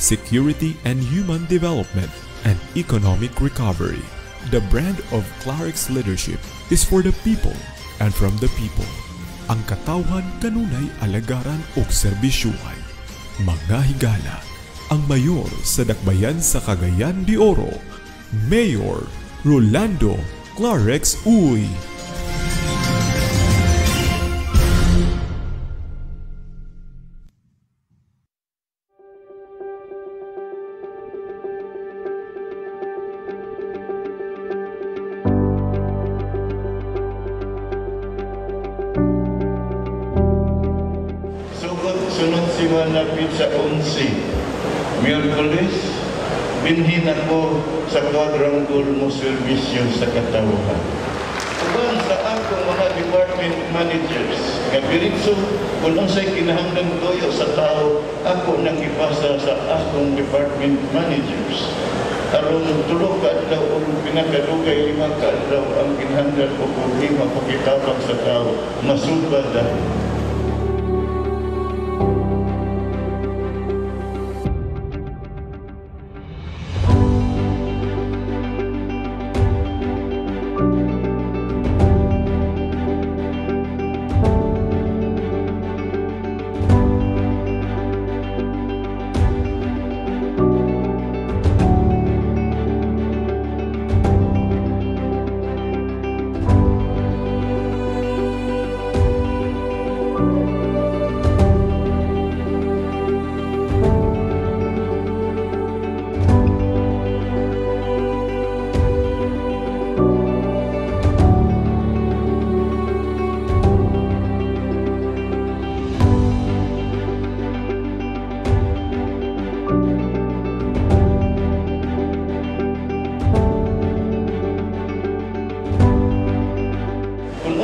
Security and Human Development, and Economic Recovery. The brand of Clarex leadership is for the people and from the people. Ang katawan kanunay alagaran ug serbisyuhan. Mga higala, ang mayor sa dakbayan sa Cagayan de Oro, Mayor Rolando Clarex Uy. Sunod si malapit sa 11, Miyerkules, binhin ako sa quadrangle mo serbisyo sa katawhan. Uban sa akong mga department managers, kapiritso, kung ang sa'y kinahanglan toyo sa tao, ako nakipasa sa akong department managers. Aron tulog ka adlaw o pinakadugay 5 ka adlaw ang kinahanglan o kung 5 pakitabang sa tao, masubad dahil.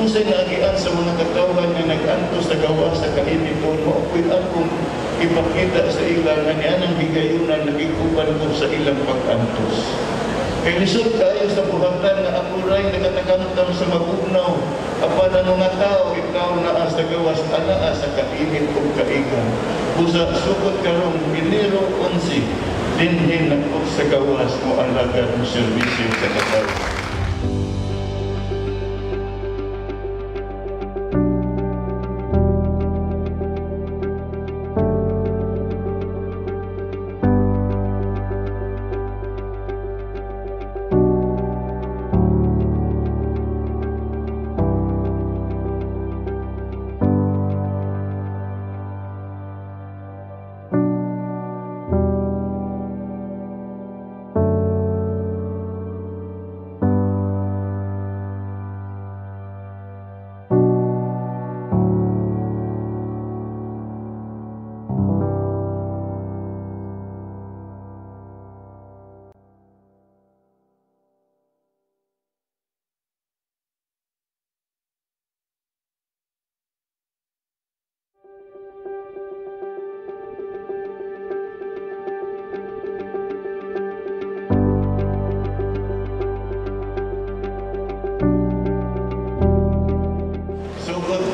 Unsay naagian sa mga katawhan nga nag-antos sa gawa sa kainiton, maupit akong ipakita sa ilang nga nianang higayunan nagikupan ko sa ilang pag-antos. Kay lisod kayo sa buhatan nga ako ray nagatagamtam sa magugnaw, apan ang mga tao ikaw naa sa gawas anaa sa kainit o kaigan. Busa sukot karong Enero 11, dinhin ako sa gawas mo alagad mo serbisyo sa katawhan.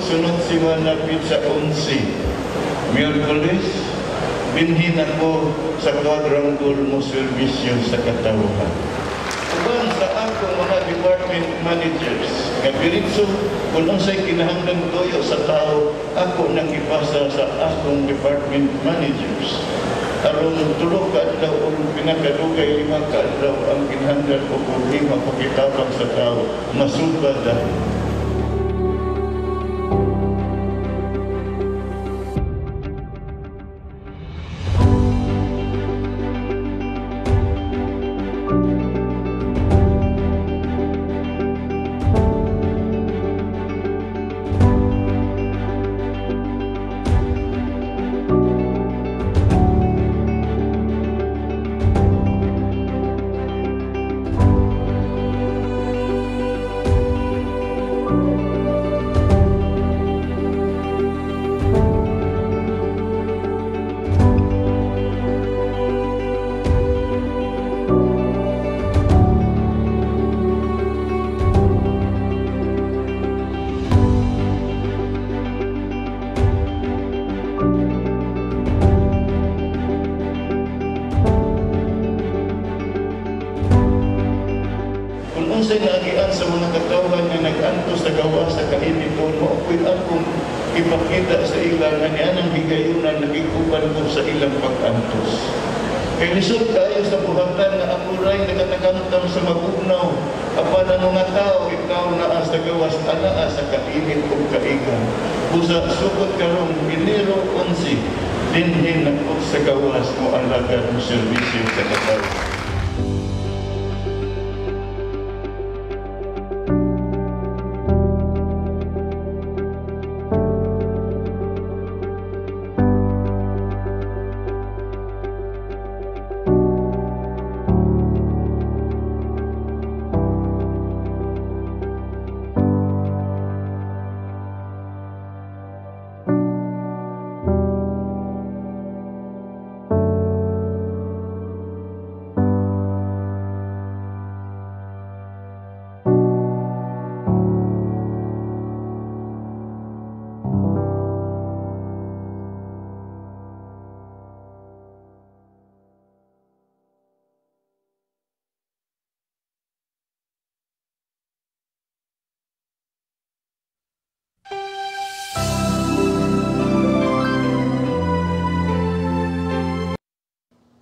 Sunod si malapit sa 11, Miyerkules, binhin ako sa quadrangle mo serbisyo sa katawhan. Uban sa akong mga department managers, kapiritso, kung ang sa'y kinahanglan toyo sa tao, ako nakipasa sa akong department managers. aron 3 ka adlaw o pinakadugay 5 ka adlaw ang kinahanglan o problema pakitabang sa tao masubad dahil. Unsay naagian sa mga katawhan nga nag-antos sa gawa sa kainiton mo ako'y akong ipakita sa ilang nga niya ng higayunan nagikuban ko sa ilang pag-antos. Kay lisod kayo sa buhatan nga ako ray nagatakantam sa magunaw apan ang mga tao ikaw naa sa gawas anaa sa kainit o kaigan. Busa sukot karong Enero 11 dinhin ako sa gawas mo alagad mo serbisyo sa katawhan.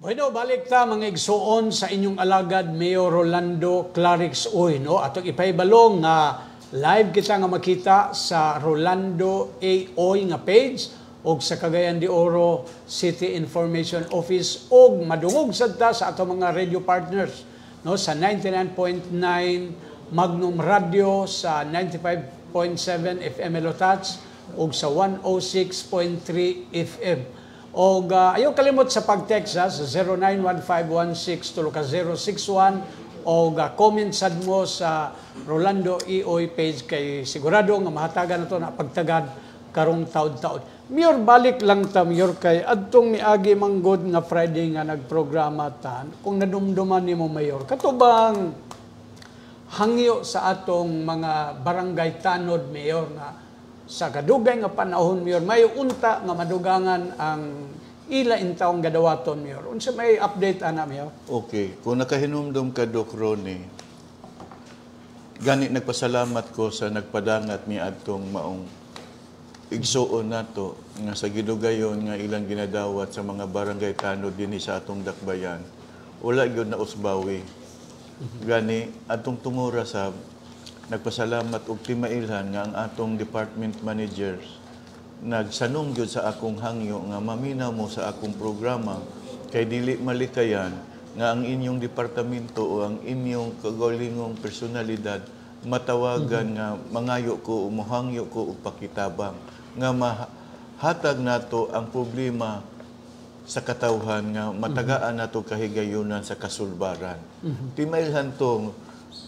Bueno, balik ta mga igsuon sa inyong alagad Mayor Rolando Clarix Uy, no? Atong ipaibalong nga live kita nga makita sa Rolando A. Uy nga page o sa Cagayan de Oro City Information Office o madungog sad ta sa atong mga radio partners, no? Sa 99.9 Magnum Radio, sa 95.7 FM Elotats o sa 106.3 FM. O ayaw kalimot sa pag-text sa 091516-061 o comment sad mo sa Rolando EOY page kay sigurado nga mahatagan na to na pagtagad karong taon-taon. Mayor, balik lang ta, Mayor, kay adtong miagi manggod nga Friday nga nagprograma tan kung nadumduman nimo, Mayor, katubang hangyo sa atong mga barangay tanod, Mayor, nga sa kadugay nga panahon, Mayor, may unta nga madugangan ang ila intawong gadawaton, Mayor. Unsa may update ana, Mayor? Okay, kung nakahinumdum ka, Doc Ronnie, gani nagpasalamat ko sa nagpadangat ni atong maong igsuon nato nga sa gidugayon nga ilang ginadawat sa mga barangay tanod dinhi sa atong dakbayan. Wala gyud na usbawi. Gani atong tungura sa nagpasalamat og timailhan nga ang atong department managers nagsanong gyud sa akong hangyo nga maminaw mo sa akong programa kay dili malikayan nga ang inyong departamento o ang inyong kagalingong personalidad matawagan nga mangayo ko o mohangyo ko og pakitabang nga mahatag nato ang problema sa katawhan nga matagaan nato kahigayunan sa kasulbaran. Timailhan tong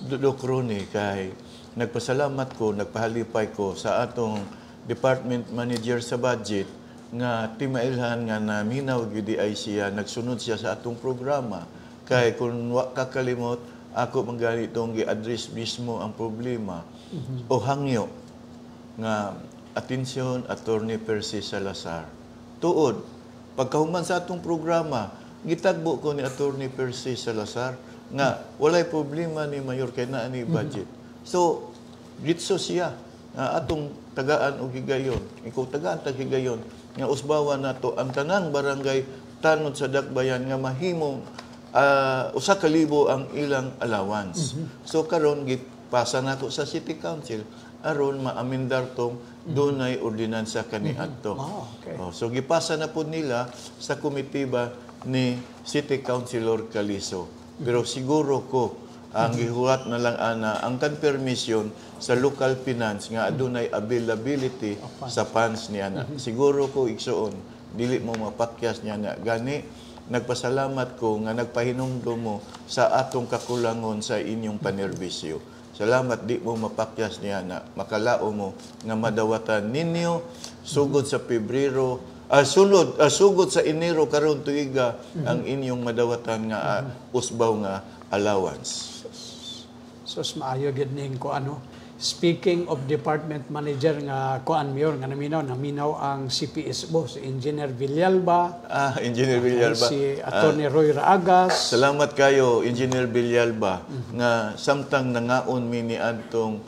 Doc Ronnie kay nagpasalamat ko, nagpahalipay ko sa atong department manager sa budget nga timailhan nga naminaw gyud ay siya nagsunod siya sa atong programa kay kung wa kakalimot ako man ganitong gi-address mismo ang problema o hangyo nga atensyon Attorney Percy Salazar. Tuod pagkahuman sa atong programa gitagbo ko ni Attorney Percy Salazar nga walay problema ni Mayor kay naa ni budget. So gitso siya atong tagaan og higayon. Ikaw tagaan tag higayon nga usbawan nato ang tanang barangay tanod sa dakbayan nga mahimong 1,000 ang ilang allowance. So karon gipasa nato sa City Council aron maamendar tong dunay ordinansa kaniadto. Okay. So gipasa na po nila sa komitiba ni City Councilor Calizo. Pero siguro ko ang gihuwat na lang ana ang permission sa local finance nga adunay availability sa funds niya na. Siguro ko igsuon dili mo mapakyas niya na gani nagpasalamat ko nga nagpahinumdum mo sa atong kakulangon sa inyong panerbisyo. Salamat di mo mapakyas niya na makalao mo nga madawatan ninyo sugod sa Pebrero sugod sa Enero karon tuiga ang inyong madawatan nga usbaw nga allowance. So maayo gid ning ko ano. Speaking of department manager nga kuan mayor nga naminaw ang CPS mo si Engineer Villalba. Engineer Villalba. Si Attorney Roy Raagas. Salamat kayo Engineer Villalba nga samtang nangaon mi ni adtong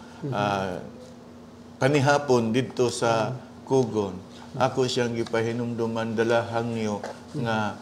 panihapon didto sa Kugon. Ako siyang gipahinumduman dala hangyo nga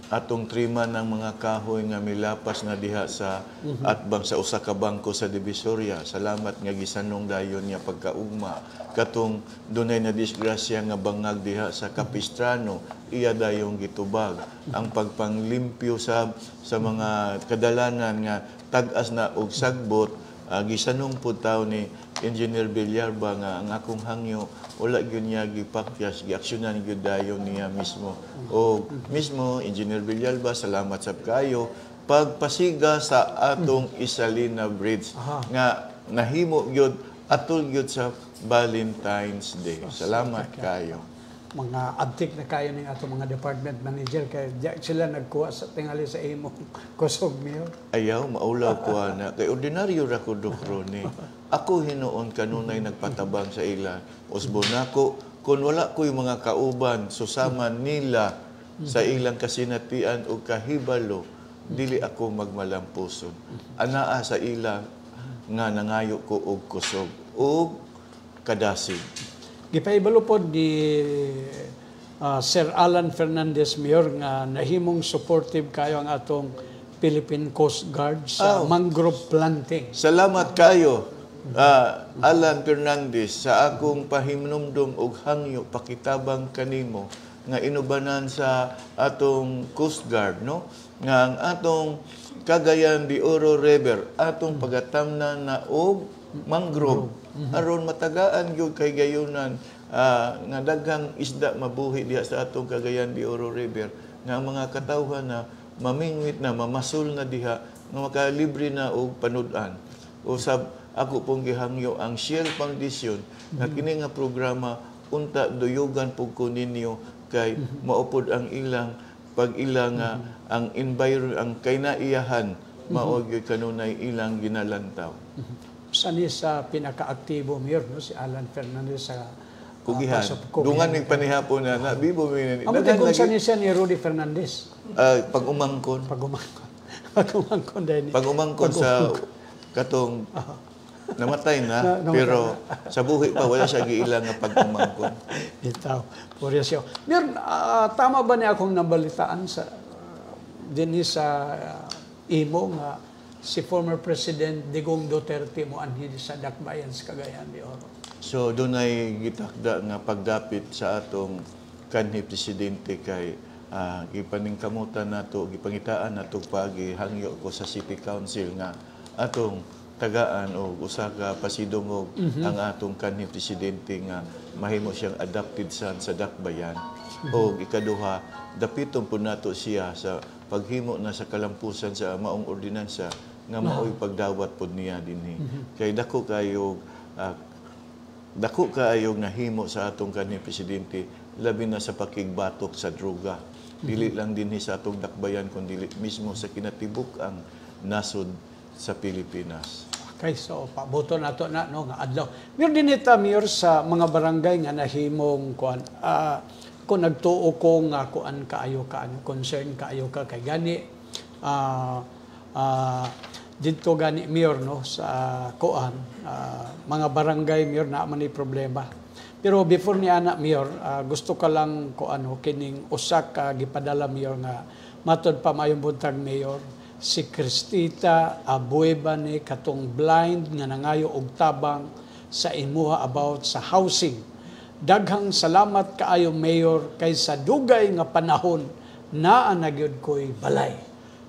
atong trima ng mga kahoy nga milapas na diha sa atbang sa usa ka bangko sa Divisoria. Salamat nga gisanong dayon niya pagkaugma. Katong dunay na disgrasya nga bangag diha sa Capistrano, iya dayong gitubag. Ang pagpanglimpyo sa mga kadalanan nga tag-as na og sagbot, gisanong pud taw ni Engineer Villalba nga ang akong hangyo wala gyud niya gipakyas giaksyonan gyud dayon niya mismo. O mismo Engineer Villalba, salamat sab kayo pagpasiga sa atong Isalina Bridge nga nahimo gyud atol gyud sa Valentine's Day. Salamat kayo. Mga adtik na kayo ng atong mga department manager kay sila nagkuha sa tingali sa imong kusog mayor. Ayaw maulaw ko na kay ordinaryo ra ko Dr. ni. Ako hinuon kanunay nagpatabang sa ila. Usbon nako kun wala ko'y mga kauban susama nila sa ilang kasinatian o kahibalo, dili ako magmalampuson. Anaa sa ila nga nangayo ko og kusog o kadasig. Gipaibalo po ni Sir Alan Fernandez Mayor nga nahimong supportive kayo ang atong Philippine Coast Guard sa mangrove planting. Salamat kayo. Alan Fernandez sa akong pahimnumdum og hangyo pakitabang kanimo nga inubanan sa atong Coast Guard no nga ang atong Cagayan de Oro River atong pagatamnan na og mangrove aron matagaan gyud kay gayunan nga daghang isda mabuhi diha sa atong Cagayan de Oro River nga mga katawhan na mamingwit na mamasol na diha nga makalibre na og panud-an. Usab ako pong gihangyo ang Shell Foundation nga kini nga programa unta duyugan pug ko ninyo kay maupod ang ilang pag-ilang ang ang kainaiyahan mao gyud kanunay ilang ginalantaw. Sani sa pinakaaktibo mayor no si Alan Fernandez sa Kugihan. Dungan ning panihapon na bibo mi ni. Amo kung sani siya ni Rudy Fernandez. Pag-umangkon. Pag-umangkon din. Pag-umangkon sa katong namatay na, pero sa buhi pa wala siya giilang nga pag-umangkon. Bitaw. Purya siya. Mayor, tama ba niya akong nabalitaan sa dinhi sa imo nga si former President Digong Duterte mo anhi sa dakbayan sa Cagayan de Oro? So dunay gitakda nga pagdapit sa atong kanhi presidente kay gipaningkamutan nato, gipangitaan nato pagihangyo ko sa City Council nga atong tagaan o usa ka pasidungog ang atong kanhi presidente nga mahimo siyang adapted sa dakbayan. O ikaduha, dapiton po nato siya sa paghimo na sa kalampusan sa maong ordinansa nga mao'y pagdawat pod niya dinhi. Kay dako kaayog nahimo sa atong kanhi presidente labi na sa pakigbatok sa droga. Dili lang dinhi sa atong dakbayan kundi mismo sa kinatibuk ang nasod sa Pilipinas. Okay, so paboto nato na no nga adlaw. Mayor dinita mayor sa mga barangay nga nahimong kuan kung nagtuo ko nga kuan kaayo ka concern kaayo ka kay gani dito gani mayor no sa kuan mga barangay mayor na man ni problema. Pero before ni ana Mayor, gusto ka lang ko kining usa ka gipadala Mayor nga matod pa mayong buntag Mayor, si Cristita Abueva ni katong blind nga nangayo og tabang sa imuha about sa housing. Daghang salamat kaayo Mayor kay sa dugay nga panahon naa na gyud ko'y balay.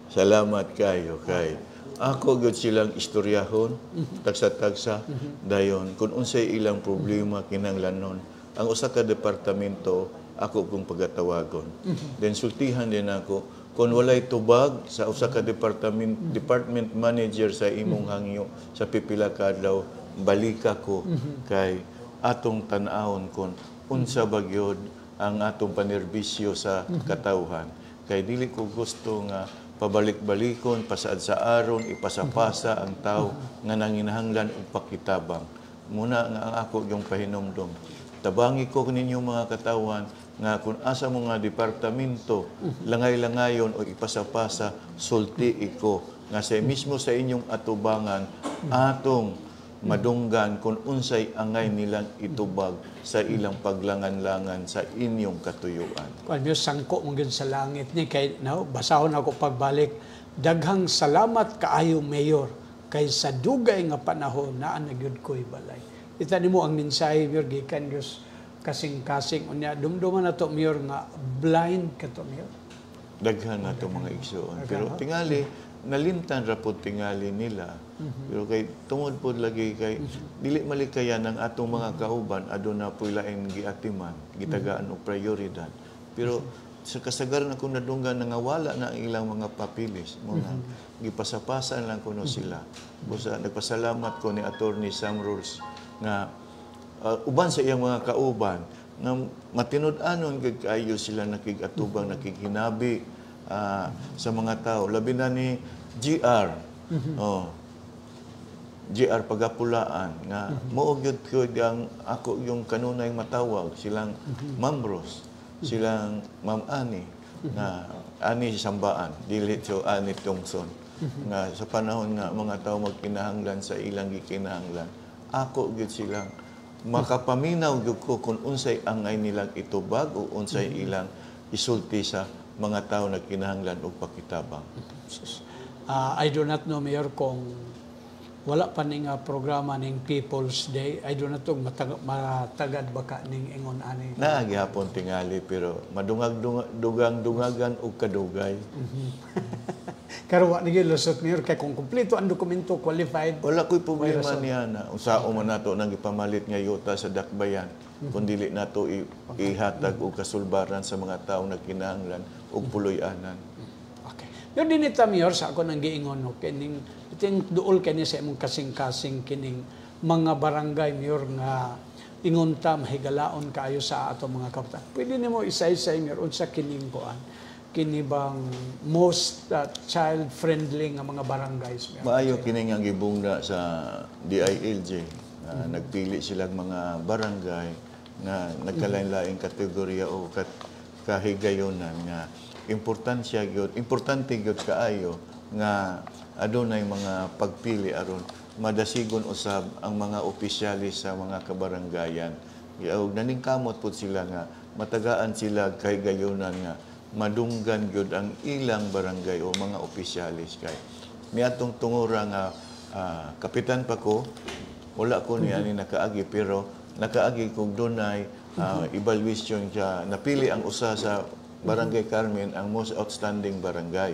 Salamat kayo kay ako gyud silang istoryahon, tagsa-tagsa, dayon kung unsay ilang problema kinahanglanon, ang usa ka departamento ako kung pagatawagon. Then sultihan din ako kung walay tubag sa usa ka department manager sa imong hangyo sa pipila ka adlaw, balika ko kay atong tan-awon kung unsa ba gyud ang atong panerbisyo sa katawhan. Kay dili ko gusto nga pabalik-balikon, pasaad sa aron, ipasapasa ang tao nga nanginahanglan og pakitabang. Muna nga ang ako yung pahinomdom. Tabangi ko ninyong mga katawan nga kung asa mo nga departamento, langay-langayon o ipasapasa, sulti iko. Nga sa mismo sa inyong atubangan, atong madunggan kung unsay angay nilang itubag sa ilang paglangan-langan sa inyong katuyuan. Kung yung sangko mong yun sa langit ni kay basahon ako pagbalik, daghang salamat kaayo Mayor kay sa dugay nga panahon naa na gyud ko'y balay. Ita nimo ang mensahe Mayor gikan Dios kasing-kasing unya dumduman nato Mayor nga blind kato Mayor. Daghan na itong mga igsoon. Pero tingali, nalimtan ra po tingali nila. Pero kay tungod po lagi kay dili malikayan ang atong mga kauban aduna po laing giatiman, gitagaan og prioridad. Pero sa kasagaran akong nadunggan nangawala na ang ilang mga papilis mo na gipasapasan lang kuno sila. Busa nagpasalamat ko ni Attorney Sam Rules nga uban sa iyang mga kauban nga matinud-anon gid kaayo sila nakigatubang nakikinabi sa mga tao labi na ni GR GR Pagapulaan nga mao gyud ko ang ako yung kanunay matawag silang Ma'am Rose, silang Ma'am Ani nga Ani Sambaan dili so Ani Tungson nga sa panahon nga mga tao magkinahanglan sa ilang gikinahanglan ako gyud silang makapaminaw gyud ko kung unsay angay nilang itubag o unsay ilang isulti sa mga tao na kinahanglan og pakitabang. I do not know Mayor kung wala pa ning programa ning People's Day. I do not know matagad baka ning ingon ani. Naagihapon tingali pero madungag-dungagan og kadugay. Karo wa nigi lusot Mayor kay kung kumpleto ang dokumento qualified. Wala ko'y problema niya na. Unsao man nato nang ipamalit nga yuta sa dakbayan. Kung dili nato ihatag og kasulbaran sa mga tawo na kinahanglan og puloy-anan. Okay. Yo dinita Mayor sa ako nang giingon kining iting duol kani sa imong kasing-kasing kining mga barangay Mayor nga ingon ta mahigalaon kaayo sa ato mga kapitan. Pwede nimo isa-isa Mayor unsa kining kuan? Kini bang most child-friendly nga mga barangays? Maayo kini nga gibungda sa DILG. Nagpili silang mga barangay na nagkalain-laing kategorya o kahigayonan nga importante gyud kaayo nga adunay mga pagpili aron madasigon usab ang mga opisyalis sa mga kabarangayan. Og naningkamot pud sila nga matagaan sila kahigayonan nga madunggan gyud ang ilang barangay o mga opisyalis kay miatong tungura nga kapitan pa ko wala ko ni ani nakaagi pero nakaagi kog dunay evaluation siya napili ang usa sa Barangay Carmen ang most outstanding barangay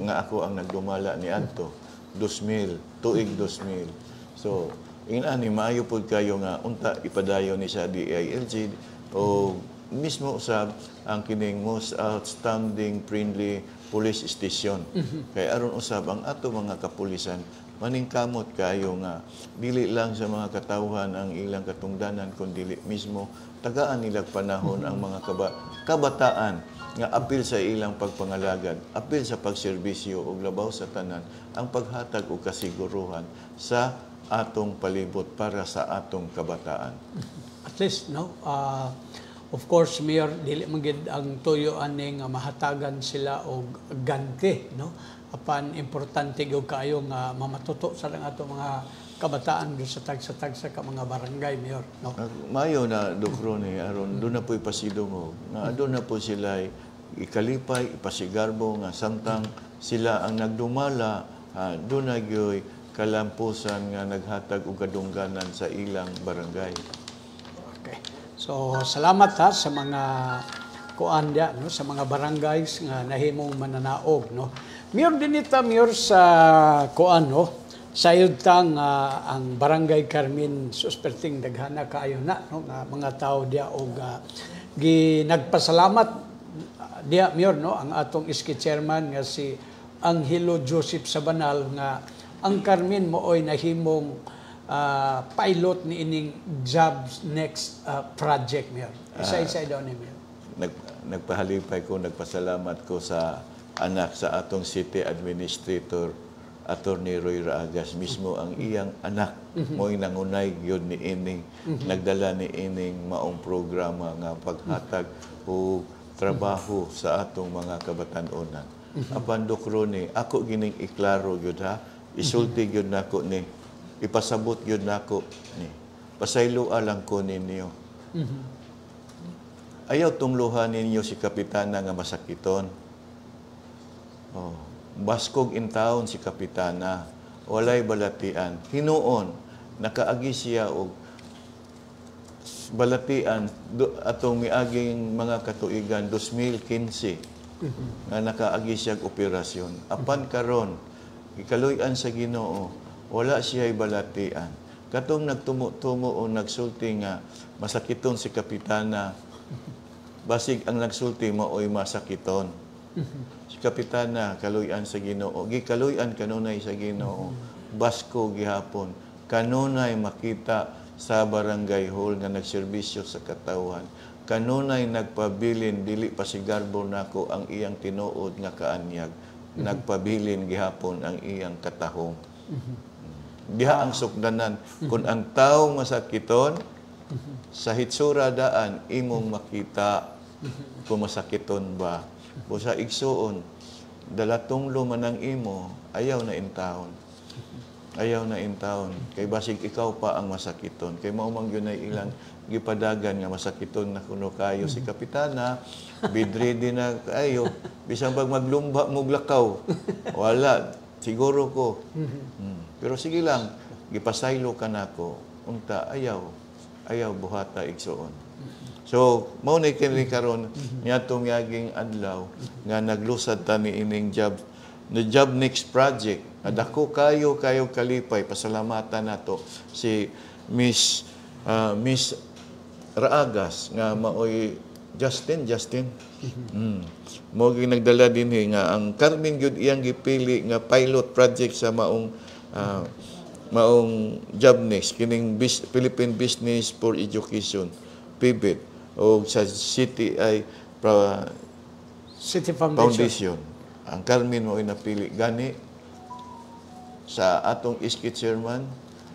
nga ako ang nagdumala ni Anto 2000 tuig 2000 so inani maayo pud kayo nga unta ipadayon ni sa DILG o mismo usab ang kining most outstanding friendly police station. Kay aron usab ang ato mga kapulisan maningkamot kayo nga dili lang sa mga katawhan ang ilang katungdanan kundi mismo tagaan nila panahon ang mga kabataan nga apil sa ilang pagpangalagad, apil sa pagserbisyo ug labaw sa tanan ang paghatag og kasiguruhan sa atong palibot para sa atong kabataan. At least of course, Mayor, dili man gid ang tuyo ani nga mahatagan sila og ganti, no? Apan importante gyud kaayo nga mamatuto sa ato mga kabataan do sa tagsa-tagsa ka mga barangay, Mayor, no? Mayo na, Doc Ronnie, aron doon na po'y pasidungog, na doon na po sila ikalipay, ipasigarbo, nga samtang sila ang nagdumala, doon na gyoy kalampusan nga naghatag og kadungganan sa ilang barangay. Okay. So, salamat ha sa mga kuan dia, no, sa mga barangays nga nahimong mananaog, no. Mayor dinita, Mayor, sa kuan, no, sa yutang ang Barangay Carmen susperting daghana kaayo na, no, nga mga tao dia og nagpasalamat dia, Mayor, no, ang atong iski chairman nga si Angelo Joseph Sabanal nga ang Carmen mooy nahimong pilot ni ining Jobs Next project, Mayor. Isa-isa daw ni Mayor. Nagpahalipay ko, nagpasalamat ko sa anak sa atong city administrator, Attorney Roy Raagas, mismo ang iyang anak mo'y nangunay gyud ni ining nagdala ni ining maong programa nga paghatag o trabaho sa atong mga kabatan-onan. Apan Doc Ronnie, ako gining iklaro gyud ha, isulti gyud nako ni, ipasabot gyud nako ni, pasaylo alang ko ninyo. Ayaw tungluhan ninyo si kapitana nga masakiton. Oh, baskog in town si kapitana, walay balatian. Hinuon, nakaagi siya og balatian atong miaging mga katuigan 2015 nga nakaagi siya og operasyon. Apan karon, ikaluy-an sa Ginoo, wala siya balatian. Katong nagtumo-tumo o nagsulti nga masakiton si kapitana, basig ang nagsulti maoy masakiton. Si kapitana kaluy-an sa Ginoo, gikaluy-an kanunay sa Ginoo, basko gihapon kanunay makita sa barangay hall nga nagserbisyo sa katawhan, kanunay nagpabilin dili pasigarbo nako ang iyang tinuod nga kaanyag, nagpabilin gihapon ang iyang katahom. Diha ang sukdanan kung ang tawo masakiton sa hitsura daan imong makita kung masakiton ba. Busa igsuon, dalatong lumanang imo, ayaw na intawon. Ayaw na intawon. Kay basig ikaw pa ang masakiton. Kay maumang yun ay ilang gipadagan nga masakiton na kuno kayo si kapitana, bidready na kayo, bisang pag maglumba muglakaw. Wala, siguro ko. Pero sige lang, gipasaylo ka nako. Unta, ayaw buhata igsuon. So, mao na kini karon niadtong yaging adlaw nga naglusad ta ni ining job next project. Adako kayo kalipay, pasalamatan nato si Miss Raagas nga maoy Justin. Mo gyud nagdala dinhi nga ang Carmen gyud iyang gipili nga pilot project sa maong job next kining Philippine Business for Education, PBED, o sa City Foundation. Ang Carmen mo ay napili gani sa atong iski chairman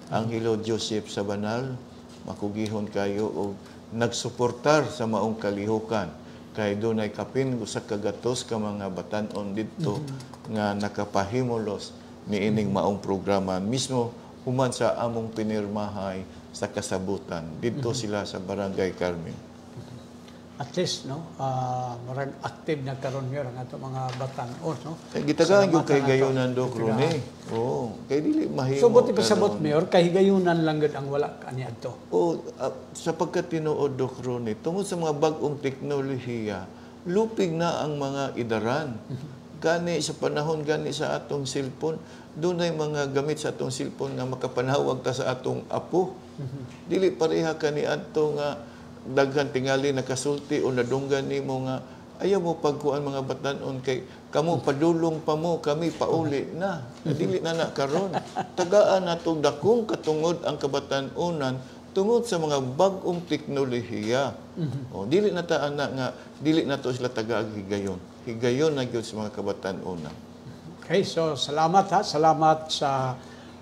Angelo Joseph Sabanal, makugihon kayo og nagsuportar sa maong kalihukan kay dunay kapin sa kagatos ka mga batan-on didto nga nakapahimulos ni ining maong programa mismo human sa among pinirmahay sa kasabutan didto sila sa Barangay Carmen. At least, no, marag active na karon nga ang ato mga batan-on, no. Gitagaan yung kay gayunan, Doc Ronnie. Oo, kay dili mahimo. So buti pasabot, Mayor, kay gayunan lang gud ang wala kaniadto. O sapagkat tinuod, Doc Ronnie, tungod sa mga bag-ong teknolohiya, lupig na ang mga idaran. Gani sa panahon gani sa atong cellphone, dunay mga gamit sa atong cellphone nga makapanawag ta sa atong apo. Dili pareha kaniadto nga daghan tingali nakasulti o nadunggan nimo nga ayaw mo pagkuan mga batan-on kay kamo padulong pa mo kami pauli na dili na karon tagaan natong dakong katungod ang kabatan-onan tungod sa mga bag-ong teknolohiya. O dili na ta ana nga dili na to sila tagaag higayon na gyud sa mga kabatan-onan. Okay, so salamat ha, salamat sa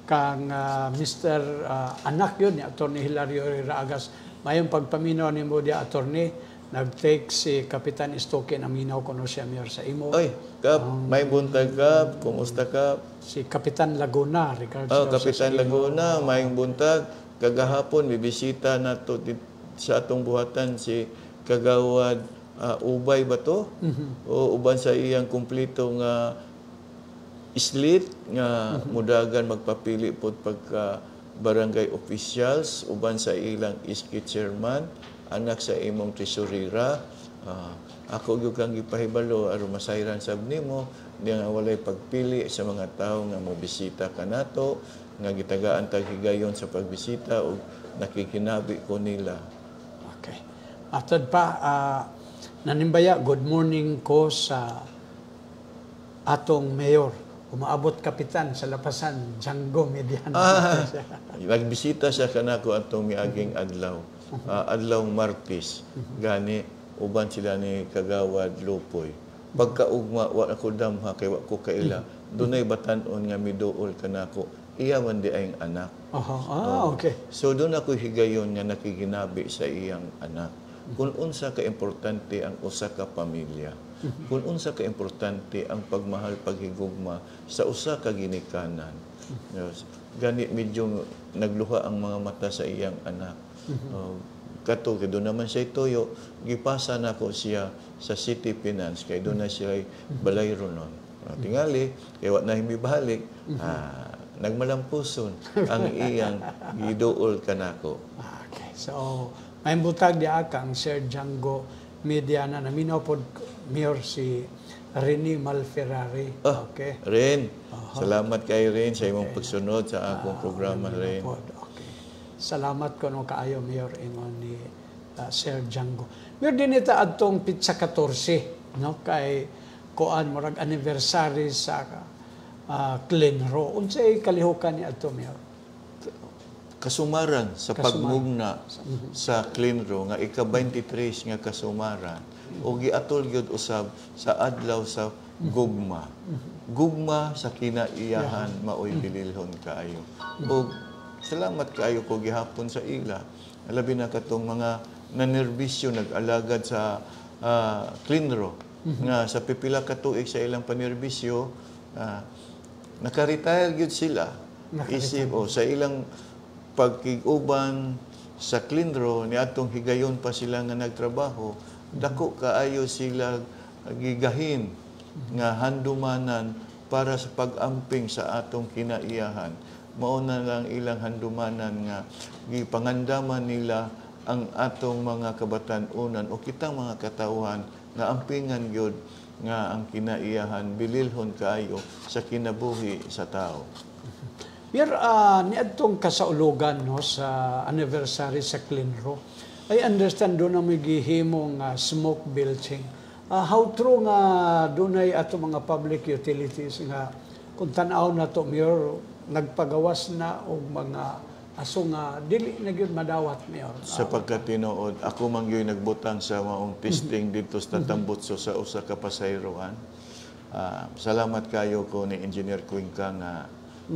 kang Mr. Anak yun ni Atty. Hilario Raagas. Mayong pagpaminaw ni mo dia, attorney, nag-take si Kapitan Istokin, aminaw ko no siya, Mayor, sa imo. Oy, Kap, may buntag Kap, kumusta Kap? Si Kapitan Laguna, regards Oh, daw Kapitan sa imo. Laguna, mayong buntag. Kagahapon, bibisita na to sa atong buhatan si Kagawad Ubay ba to? O uban sa iyang kumplito nga islit nga mudagan magpapili pod pagka barangay officials, uban sa ilang iski chairman, anak sa imong tesorera. Ako gyud kang gipahibalo aron masayran sab nimo nga walay pagpili sa mga tawo nga mobisita kanato, nga gitagaan tag higayon sa pagbisita o nakikinabi ko nila. Okay. Atod pa, nanimbaya, good morning ko sa atong mayor. Umaabot kapitan sa lapasan, Django Mediano. Nagbisita siya kanako atong miaging adlaw. Adlaw Martes. Gani, uban sila ni Kagawad Lupoy. Pagkaugma, wa ako damha, kay wa ko kaila. Dunay batan-on nga miduol kanako. Iya man di ayong anak. Okay. So doon ako higayon nga nakiginabi sa iyang anak. Kung unsa ka importante ang usa ka pamilya, kung unsa ka importante ang pagmahal paghigugma sa usa ka ginikanan. Gani medyo nagluha ang mga mata sa iyang anak. Kato kay doon naman siya ituyo, gipasa nako siya sa City Finance kay doon na siya balay ronon. Tingali kay wa na himibalik. Nagmalampuson ang iyang giduol kanako. Okay. So, may butag di akang Sir Django Mediana na minaw pod Mayor si Rene Malferrari. Okay. Ren, salamat kay Ren sa imong pagsunod sa akong programa, Ren. Okay. Salamat ko no kaayo Mayor ingon ni Sir Django. Mayor din ita adtong Pitsa 14, no, kay kuan murag anniversary sa Clenro. Unsay kalihukan ni adto Mayor? Kasumaran sa pagmugna sa Clenro nga ika-23 nga kasumaran o giatol gyud usab sa adlaw sa gugma. Gugma sa kinaiyahan maoy bililhon kaayo. O salamat kaayo ko gihapon sa ila. Labi na katong mga nanerbisyo nag-alagad sa Clenro nga sa pipila ka tuig sa ilang panerbisyo naka-retire gyud sila. Isip sa ilang pagkiguban sa Clenro ni atong higayon pa sila nga nagtrabaho, dako kaayo sila gigahin nga handumanan para sa pag-amping sa atong kinaiyahan. Mao na lang ilang handumanan nga gipangandaman nila ang atong mga kabatan-unan o kitang mga katawhan nga ampingan gyud nga ang kinaiyahan bililhon kaayo sa kinabuhi sa tao. Mayor, niadtong kasaulugan no, sa anniversary sa Clenro, I understand doon na may gihimong smoke belching. How true nga doon ay ato mga public utilities nga kung tanaw na to, Mayor, nagpagawas na o mga aso nga dili na gyud madawat, Mayor? Sa pagkatinuod, ako man gyud nagbutang sa maong testing dito sa Tambutso sa usa ka pasayroan. Salamat kayo ko ni Engineer Cuenca nga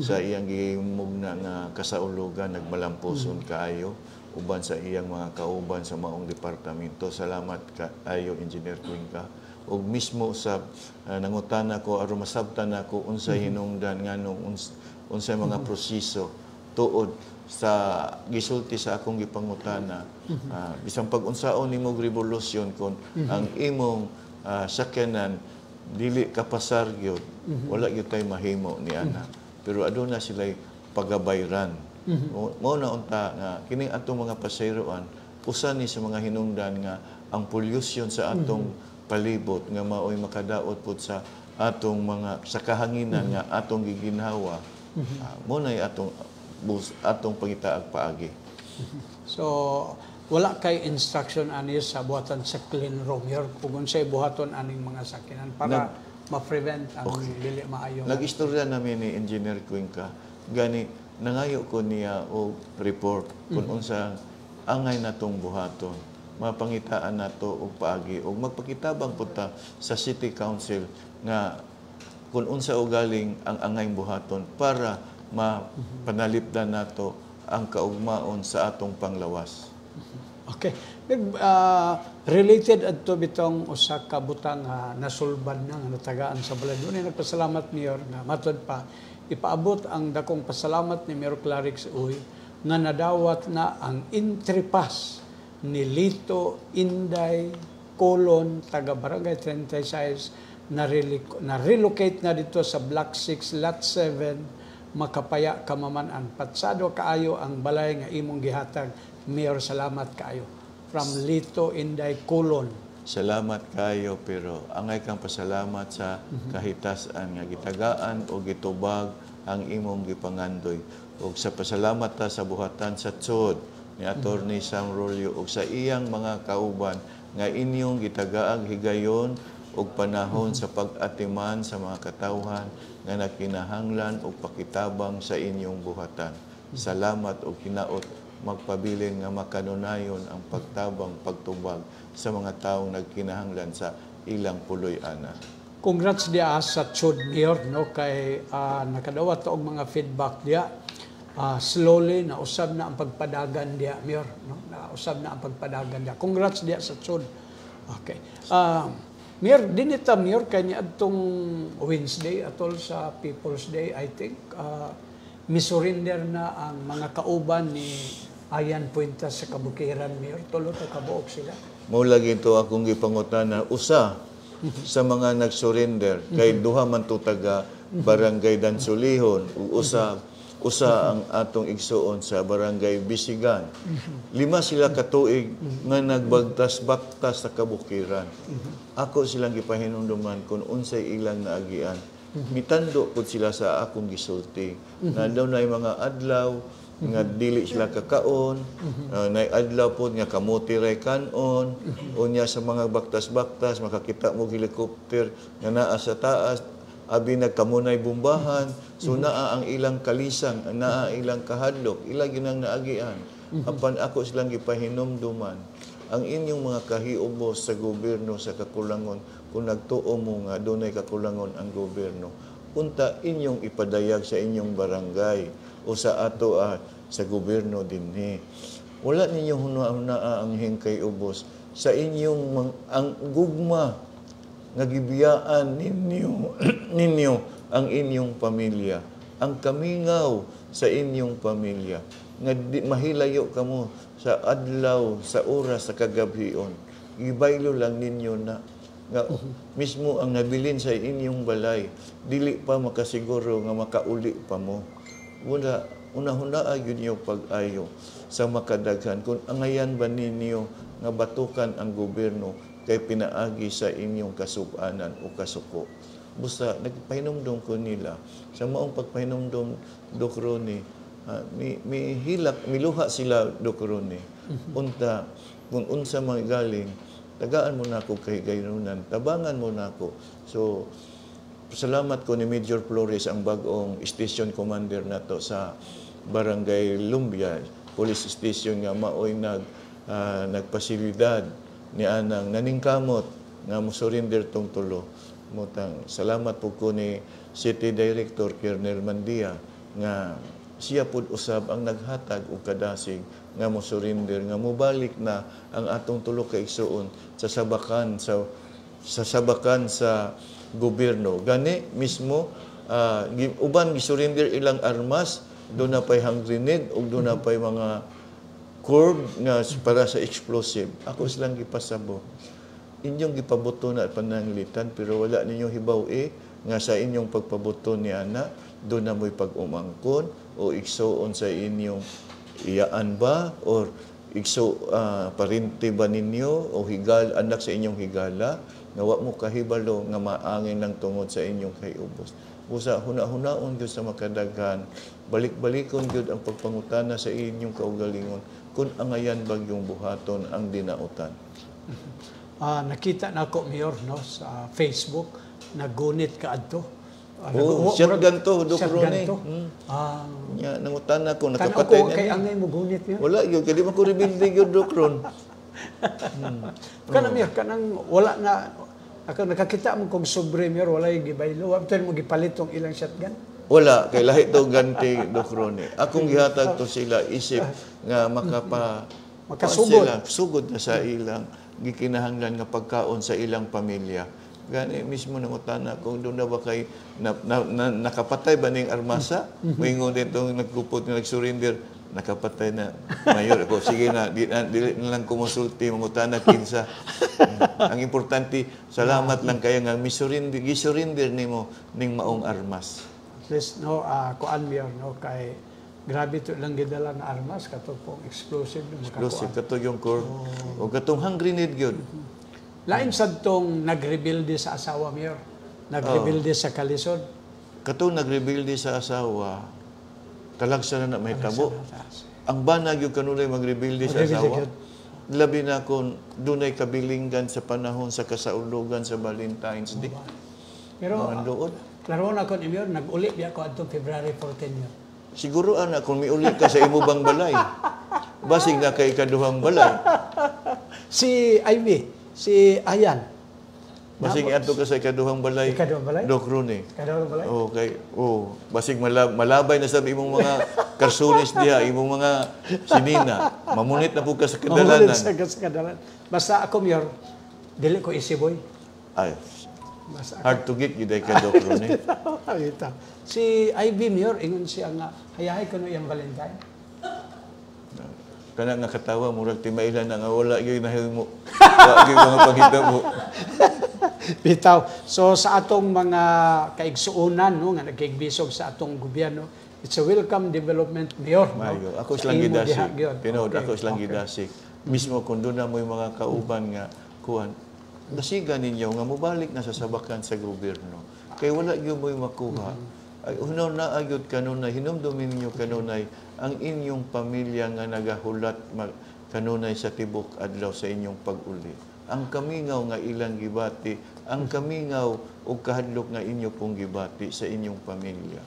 sa iyang gihimugna nga kasaulugan nagmalampuson kaayo uban sa iyang mga kauban sa maong departamento. Salamat kaayo Engineer Cuenca. Og mismo sa nangutana ko aron masabtan nako unsay hinungdan nganong unsay mga proseso tuod sa gisulti sa akong gipangutana. Bisang pag-unsaon nimo revolusyon kon ang imong sakyanan dili kapasar gyud, wala gyud tay mahimo ni ana. Pero aduna sila'y pagabayran. Mao na unta nga kining atong mga pasayroan usa ni sa mga hinungdan nga ang pollution sa atong palibot nga maoy makadaot pud sa atong mga sa kahanginan nga atong giginhawa. Mao na atong pangitaag paagi. So, wala kay instruction ani sa buhatan sa Clenro, Mayor, kung unsay buhaton aning mga sakyanan para ma-prevent ang dili maayo. Nag-istorya namin ni Engineer Cuenca, gani nangayo ko niya o report kung unsa angay natong buhaton. Mapangitaan nato og paagi og magpakitabang punta sa City Council nga kung unsa ugaling ang angay buhaton para mapanalipdan nato ang kaugmaon sa atong panglawas. Okay. Related adto bitong usa ka butang nasulban na nga natagaan sa balay. Doon nagpasalamat Mayor nga matod pa ipaabot ang dakong pasalamat ni Mayor Clarix Uy nga nadawat na ang entry pass ni Lito Inday Colon taga Barangay 36 na relocate na dito sa Block 6 Lot 7 makapaya kamaman-an. Patsado kaayo ang balay nga imong gihatag. Mayor, salamat kaayo. From Lito Inday Colon. Salamat kayo, pero angay kang pasalamat sa kahitasan nga gitagaan o gitubag ang imong gipangandoy. O sa pasalamat ta sa buhatan sa tsod ni Attorney Sam Rolyo o sa iyang mga kauban nga inyong gitagaag higayon og panahon sa pag-atiman sa mga katawhan nga nakinahanglan og pakitabang sa inyong buhatan. Salamat og hinaot magpabilin nga makanunayon ang pagtabang pagtubag sa mga taong nagkinahanglan sa ilang puloy-ana. Congrats dia sa Chod Mayor, no, kay nakadawat og mga feedback dia. Slowly nausab na ang pagpadagan dia, Mayor, no? Nausab na ang pagpadagan dia. Congrats dia sa Chod. Okay. Mayor, dinita Mayor kanya adtong Wednesday atol sa People's Day, I think misurrender na ang mga kauban ni Ayan Puentas sa Kabukiran, Mayor. Tulo to kabuok sila. Mula gito akong gipangutana usa sa mga nag-surrender kay duha man to taga Barangay Dansulihon ug usa ang atong igsuon sa Barangay Bisigan. 5 sila katuig nga nagbagtas-baktas sa Kabukiran. Ako silang gipahinumduman kung unsay ilang naagian. Mitando pud sila sa akong gisulti. Na daw na mga adlaw nga dili sila kakaon, na adlaw pud nga kamuti ray kanon, unya sa mga baktas-baktas makakita mo helicopter nga naa sa taas, abi nagkamunay bumbahan, so naa ang ilang kalisang, naa ilang kahadlok, ila ginang naagian. Apan ako silang gipahinumduman ang inyong mga kahiubos sa gobyerno sa kakulangon, kung nagtuo mo nga dunay kakulangon ang gobyerno, unta inyong ipadayag sa inyong barangay o sa ato sa gobyerno dinhi. Wala ninyo huna-hunaa ang hingkay ubos sa inyong ang gugma nga gibiyaan ninyo ang inyong pamilya, ang kamingaw sa inyong pamilya nga mahilayo kamo sa adlaw, sa oras, sa kagabhion. Gibaylo lang ninyo na nga mismo ang nabilin sa inyong balay, dili pa makasiguro nga makauli pa mo. Una-hunaa yun yung pag-ayo sa makadaghan. Kung angayan ba ninyo nga batukan ang gobyerno kay pinaagi sa inyong kasubanan o kasuko. Busta, nagpahinumdum ko nila. Sa maong pagpahinumdum, Dok Ronnie, miluha sila, Dok Ronnie. Unta, kung unsa magaling, tagaan mo na ako kay gayunan, tabangan mo na ako. So, salamat ko ni Major Flores, ang bagong station commander na to sa Barangay Lumbia, police station nga maoy nagpasilidad ni anang naningkamot nga mo-surrender tong tulo. Mutang salamat po ko ni City Director Colonel Mandia nga siya pud usab ang naghatag og kadasig nga mo-surrender, nga mobalik na ang atong tulo ka igsuon sa sabakan sa gobyerno. Gani mismo uban gisurrender ilang armas, doon na pa'y hand grenade o doon na pa'y mga curb nga para sa explosive. Ako silang gipasabo. Inyong gipabuto na pananglitan pero wala ninyong hibaw nga sa inyong pagpabuto ni ana doon na mo'y pag-umangkon o igsuon sa inyong iyaan ba or parinti ba ninyo o anak sa inyong higala nga wa mo kahibalo nga maangin ng tungod sa inyong kayubos. Busa huna-hunaon gyud sa makadaghan, balik-balikon gyud ang pagpangutana sa inyong kaugalingon kung angayan bagyong buhaton ang dinautan. Nakita na ako, Mayor, no, sa Facebook, nagunit ka adto. Shotgun to, Dok Ronnie. Nangutan ako, nakapatay na. Kay angay mo gunit yun? Wala yun, kaya di man ko rebuilding yun, Dok Ron. Kanang Mayor, wala na, ako nakakita mo kong sobre, Mayor, wala yung gibaylo. Waptan mo gipalit tong ilang shotgun? Wala, kay lahi to ganti, Dok Ronnie. Akong gihatag to sila, isip nga makasugod. Sila, sugod na sa ilang gikinahanglan nga pagkaon sa ilang pamilya. Gani mismo nangutana kung doon na ba kay nakapatay ba ning armasa? Moingon din tong nagkupot nga nag-surrender, nakapatay na mayor ako. Sige na, di na lang kumusulti mangutana kinsa. Ang importante, salamat lang kayo nga gisurrender nimo ning maong armas. At least, no, kuan Mayor, no, kay grabe to lang gidala nga armas, kato pong explosive. Explosive, kato yung core. O katong hand grenade yun. Lain sa tong nagrebuilde sa asawa, Mayor. Nagrebuilde sa kalisod. Katong nagrebuilde sa asawa, talagsa na may tabo. Ang banag yung kanunay magrebuilde sa asawa. Labi na kung dunay kabilinggan sa panahon sa kasaulugan sa Valentine's Day. Pero, doon. klaro na ko ni Mayor, nag-uli biya ko atong February 14 yun. Siguro, anak, kung may uli ka sa imo bang balay, basig na kay ikaduhang balay. Si Ivy, si Ayan. Basig ato ka sa ikaduhang balay. Ikaduhang balay? Doc Rooney. Ikaduhang balay? Okay. Oh, basig malabay na sa imong mga karsunis diha, imong mga sinina. Mamunit na po ka sa kadalanan. Mamunit sa kadalanan. Basta ako, Mayor, dili ko isiboy. Ay, Basta hard to get yun kay Doc Rooney. Si Ivy, Mayor, ingon siya nga, hayahay ko no yung Valentine. Kana nga katawa, murag timailan na nga wala yun nahimo. Wala yun mga pangita mo. Bitaw. So sa atong mga kaigsuunan, no, nga nagkaigbisog sa atong gobyerno, it's a welcome development, Mayor. Mayo. No? Ako Sa islang imo gidasik. diha, gyud. Pinood, Okay, ako islang okay. gidasik. Mismo kung doon na mo yung mga kauban nga, kuhan, nasiga ninyo nga mubalik na sa sabakan sa gobyerno. Kaya wala yun mo yung makuha. Ay, unaw na agad kanunay, hinumdumin ninyo kanunay, ang inyong pamilya nga nagahulat kanunay sa tibok adlaw sa inyong pag-uli. Ang kamingaw nga ilang gibati, ang kamingaw o kahadlok nga inyo pong gibati sa inyong pamilya.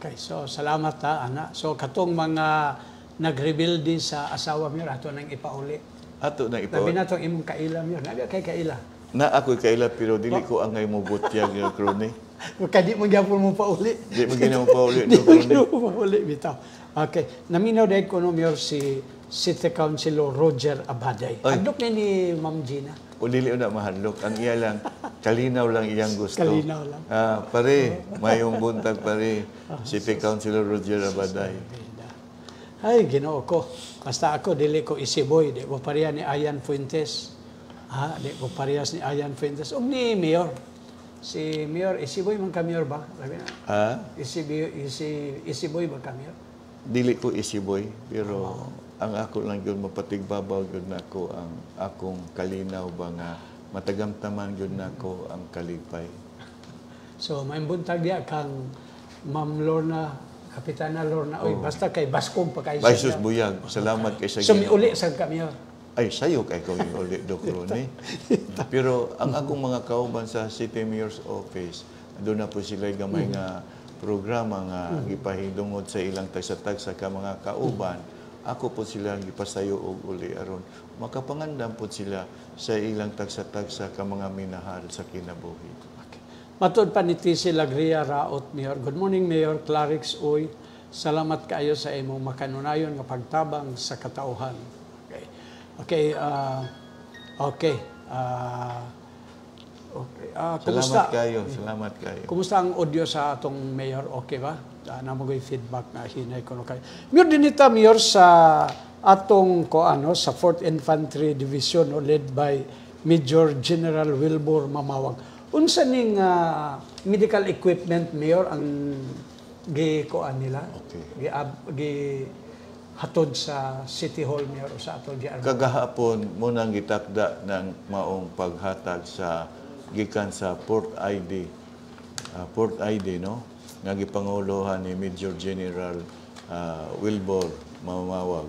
Okay, so salamat ha, Ana. So katong mga nag-rebuild din sa asawa, Mayor, ato nang ipauli. Ato na Labi ipaw. na itong imong kaila, Mayor. Nabi kay kaila. Na ako'y kaila pero dili ko angay mo butyag yung krone. Kaya di mo gyapon mo pauli. Di mo ginawa pa ulit Di do mo krone. gyapon pauli, bitaw. Okay. Naminaw dahil ko no, Mayor, si City Councilor Roger Abaday. Ay. Andok ni Ma'am Gina. O dili na mahadlok. Ang iya lang, kalinaw lang iyang gusto. Kalinaw lang. Pare, mayong buntag pare, City Councilor Roger Abaday. Ay, Ginoo ko. Basta ako, dili ko isiboy. Di ko pareha ni Ayan Fuentes. Di ko parehas ni Ayan Fuentes. O ni Mayor. Si Mayor, isiboy man ka, Mayor ba? Sabi na, isiboy ba ka, Mayor? Dili ko isiboy, pero ang ako lang yun, mapatigbabaw yun nako ang akong kalinaw ba nga matagamtaman yun nako ang kalipay. So, may buntag diya kang Ma'am Lorna, Kapitana Lorna. Oy, basta kay Baskog pa kayo. Baisus Buyag, salamat kay sa So, may uli sa ka, Mayor. Ay, sayo kay ko yung ulit, Doc Ronnie. Pero ang akong mga kauban sa City Mayor's Office, doon na po sila gamay nga programa nga gipahidungod sa ilang tagsa-tagsa ka mga kauban. Ako po sila gipasayo og uli aron makapangandam po sila sa ilang tagsa-tagsa ka mga minahal sa kinabuhi. Okay. Matod pa ni Tisi Lagria Raot, Mayor. Good morning, Mayor Clarix Uy. Salamat kayo sa imong makanunayon nga pagtabang sa katauhan. Okay. Okay. Kumusta? Salamat kayo. Kumusta ang audio sa atong Mayor? Okay ba? Namagoy feedback na hinay ko kay. Mayor dinita, Mayor, sa atong sa 4th Infantry Division led by Major General Wilbur Mamawang. Unsa ning medical equipment, Mayor, ang nila? Okay. Hatod sa City Hall, Mayor, o sa atong GR. Kagahapon mo nang gitakda ng maong paghatag sa gikan sa Port ID. Port ID, no? Nga gipanguluhan ni Major General Wilbur Mamawag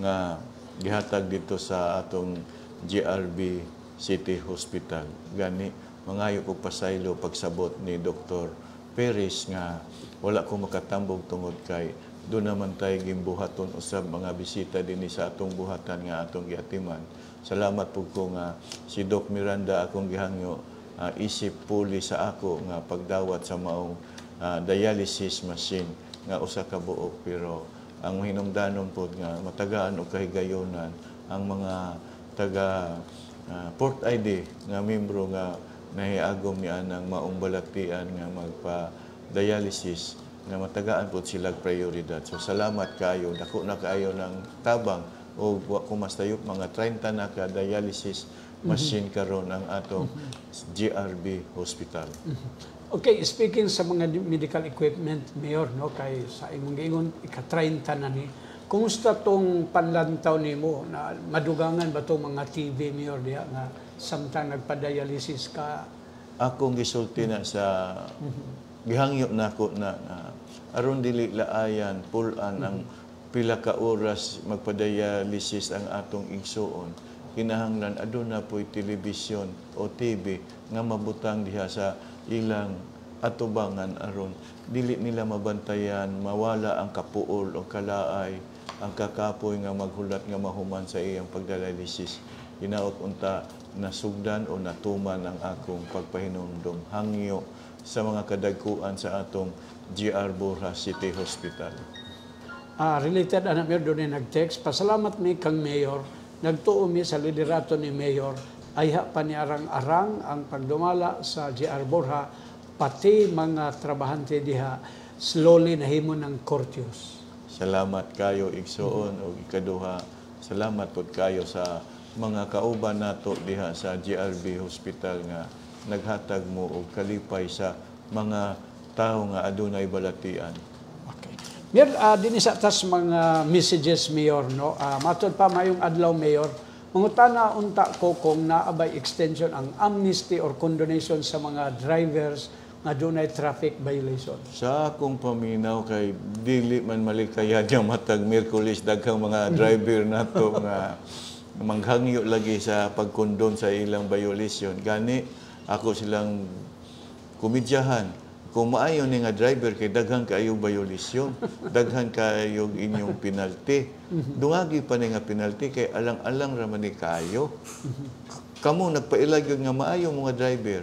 nga gihatag dito sa atong GRB City Hospital. Gani, mangayo po pasaylo pagsabot ni Dr. Perez nga wala ko makatambog tungod kay doon naman tayo gimbuhaton usab mga bisita din sa atong buhatan nga atong giatiman. Salamat po ko nga si Doc Miranda akong gihangyo isip puli sa ako nga pagdawat sa maong dialysis machine nga usa ka buok pero ang hinungdanon po nga matagaan o kahigayonan ang mga taga Port ID nga membro nga nahiagom ni anang maong balatian nga magpa-dialysis nga matagaan po sila prioridad. So salamat kayo, dako na kayo ng tabang o kumastayop mga 30 na ka dialysis machine karon ang atong GRB Hospital. Okay, speaking sa mga medical equipment, Mayor, no, kay sa imong giingon ika-30 na ni. Kumusta tong panlantaw nimo na madugangan ba tong mga TV, Mayor, diha nga samtang nagpa-dialysis ka? Akong gisulti na sa gihangyo nako na aron dili laayan pulan ang pila ka oras magpa-dialysis ang atong igsuon. Kinahanglan aduna po'y telebisyon o TV nga mabutang diha sa ilang atubangan aron dili nila mabantayan, mawala ang kapuol o kalaay, ang kakapoy nga maghulat nga mahuman sa iyang pagdialysis. Hinaot unta nasugdan o natuman ang akong pagpahinumdom hangyo sa mga kadagkuan sa atong GR Borja City Hospital. Related anak Mayor, doon nag-text, pasalamat mi kang Mayor, nagtuo mi sa liderato ni Mayor, ay pa ni arang-arang ang pagdumala sa GR Borja, pati mga trabahante diha, slowly nahimo ng courteous. Salamat kayo igsuon o ikaduha. Salamat pod kayo sa mga kauban nato diha sa GRB Hospital nga naghatag mo og kalipay sa mga tao nga adunay balatian. Okay. Mayor, din sa atas mga messages, Mayor, no? Matod pa mayong adlaw, Mayor, mangutana unta ko kung naabay extension ang amnesty or condonation sa mga drivers nga dunay traffic violation. Sa akong paminaw kay dili man malikayad yung matag Miyerkules daghang mga driver nato nga manghangyo lagi sa pagkondon sa ilang violation. Gani ako silang kumidyahan. Kung maayo ni nga driver kay daghan kaayo violation, daghan kaayo inyong penalty. Dungagi pa ni nga penalty kay alang-alang ra man ni kayo. Kamo nagpailag yun nga maayo mga driver.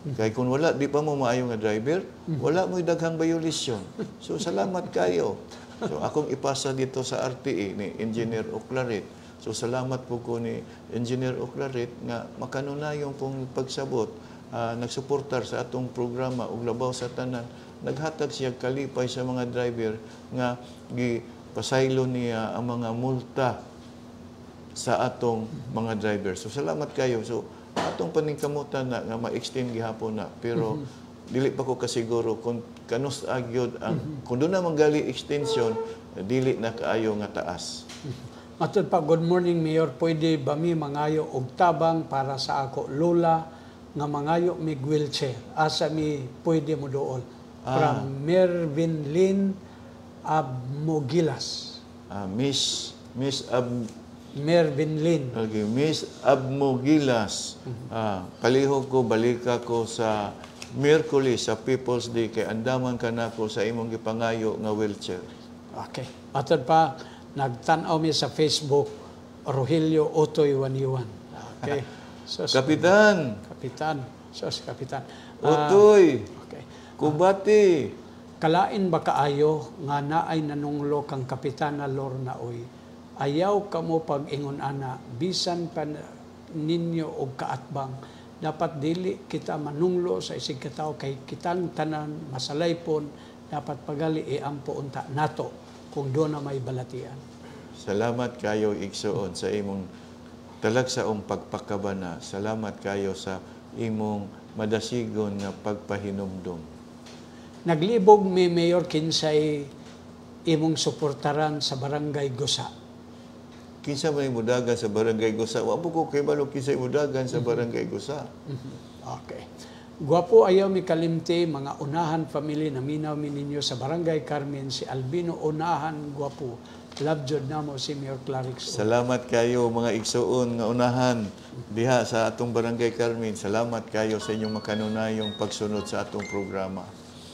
Kay kung wala di pa mo maayo nga driver, wala mo daghang violation. So salamat kayo. So akong ipasa dito sa RTA ni Engineer Oclaret. So salamat po ko ni Engineer Oclaret nga makanunayon pong pagsabot. Nagsuportar sa atong programa ug labaw sa tanan, naghatag siya kalipay sa mga driver nga gipasaylo niya ang mga multa sa atong mga driver. So salamat kayo. So atong paningkamutan na nga ma-extend gihapon na, pero dili pa ko kasiguro kung kanus agyod ang kung doon na manggali extension, dili na kaayo nga taas. Matod pa, good morning, Mayor. Pwede ba mi mangayo og tabang para sa ako lola nga mangayo mig wheelchair? Asa mi pwede mo doon? From Mervin Lynn Abmogilas. Mervin Lynn. Okay, Miss Abmogilas. Palihog ko, balika ko sa Miyerkules, sa People's Day, kay andaman ka na ko sa imong gipangayo nga wheelchair. Okay. Matod pa, nagtanaw mi sa Facebook, Rogelio Otoy Waniwan. Okay. Kapitan! Kapitan. Kapitan. Otoy! Okay. Kubati! Kalain ba kaayo nga naay nanunglo kang Kapitana Lorna Oy? Ayaw kamo pag-ingon ana, bisan pa ninyo og kaatbang, dapat dili kita manunglo sa isig katawo kay kitang tanan masalaypon, dapat pagali iampo unta nato kung doon na may balatian. Salamat kayo igsuon sa imong talagsaong pagpakabana. Salamat kayo sa imong madasigon nga pagpahinumdom. Naglibog mi Mayor kinsay imong suportaran sa Barangay Gusa. Kinsa man mudagan sa Barangay Gusa? Wa po ko kay balo kinsa mudagan sa Barangay Gusa. Okay. Guwapo ayaw mi kalimti, mga unahan family na minaw mi ninyo sa Barangay Carmen, si Albino Unahan Guwapo. Love jud namo si Mayor Clarix. Salamat kayo mga igsuon nga unahan diha sa atong Barangay Carmen. Salamat kayo sa inyong makanunayong pagsunod sa atong programa.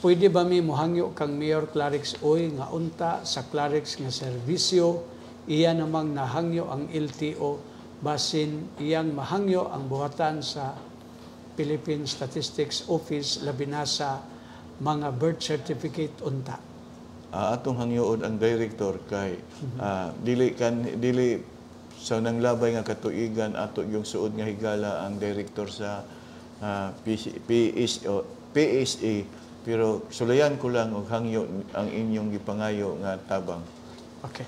Pwede ba mi mohangyo kang Mayor Clarix Oy nga unta sa Clarix nga serbisyo, iya namang nahangyo ang LTO basin iyang mahangyo ang buhatan sa Philippine Statistics Office labi na sa mga birth certificate unta. Atong hangyoon ang director kay dili sa nanglabay nga katuigan ato yung suod nga higala ang director sa PSA, pero sulayan ko lang og hangyo ang inyong gipangayo nga tabang. Okay.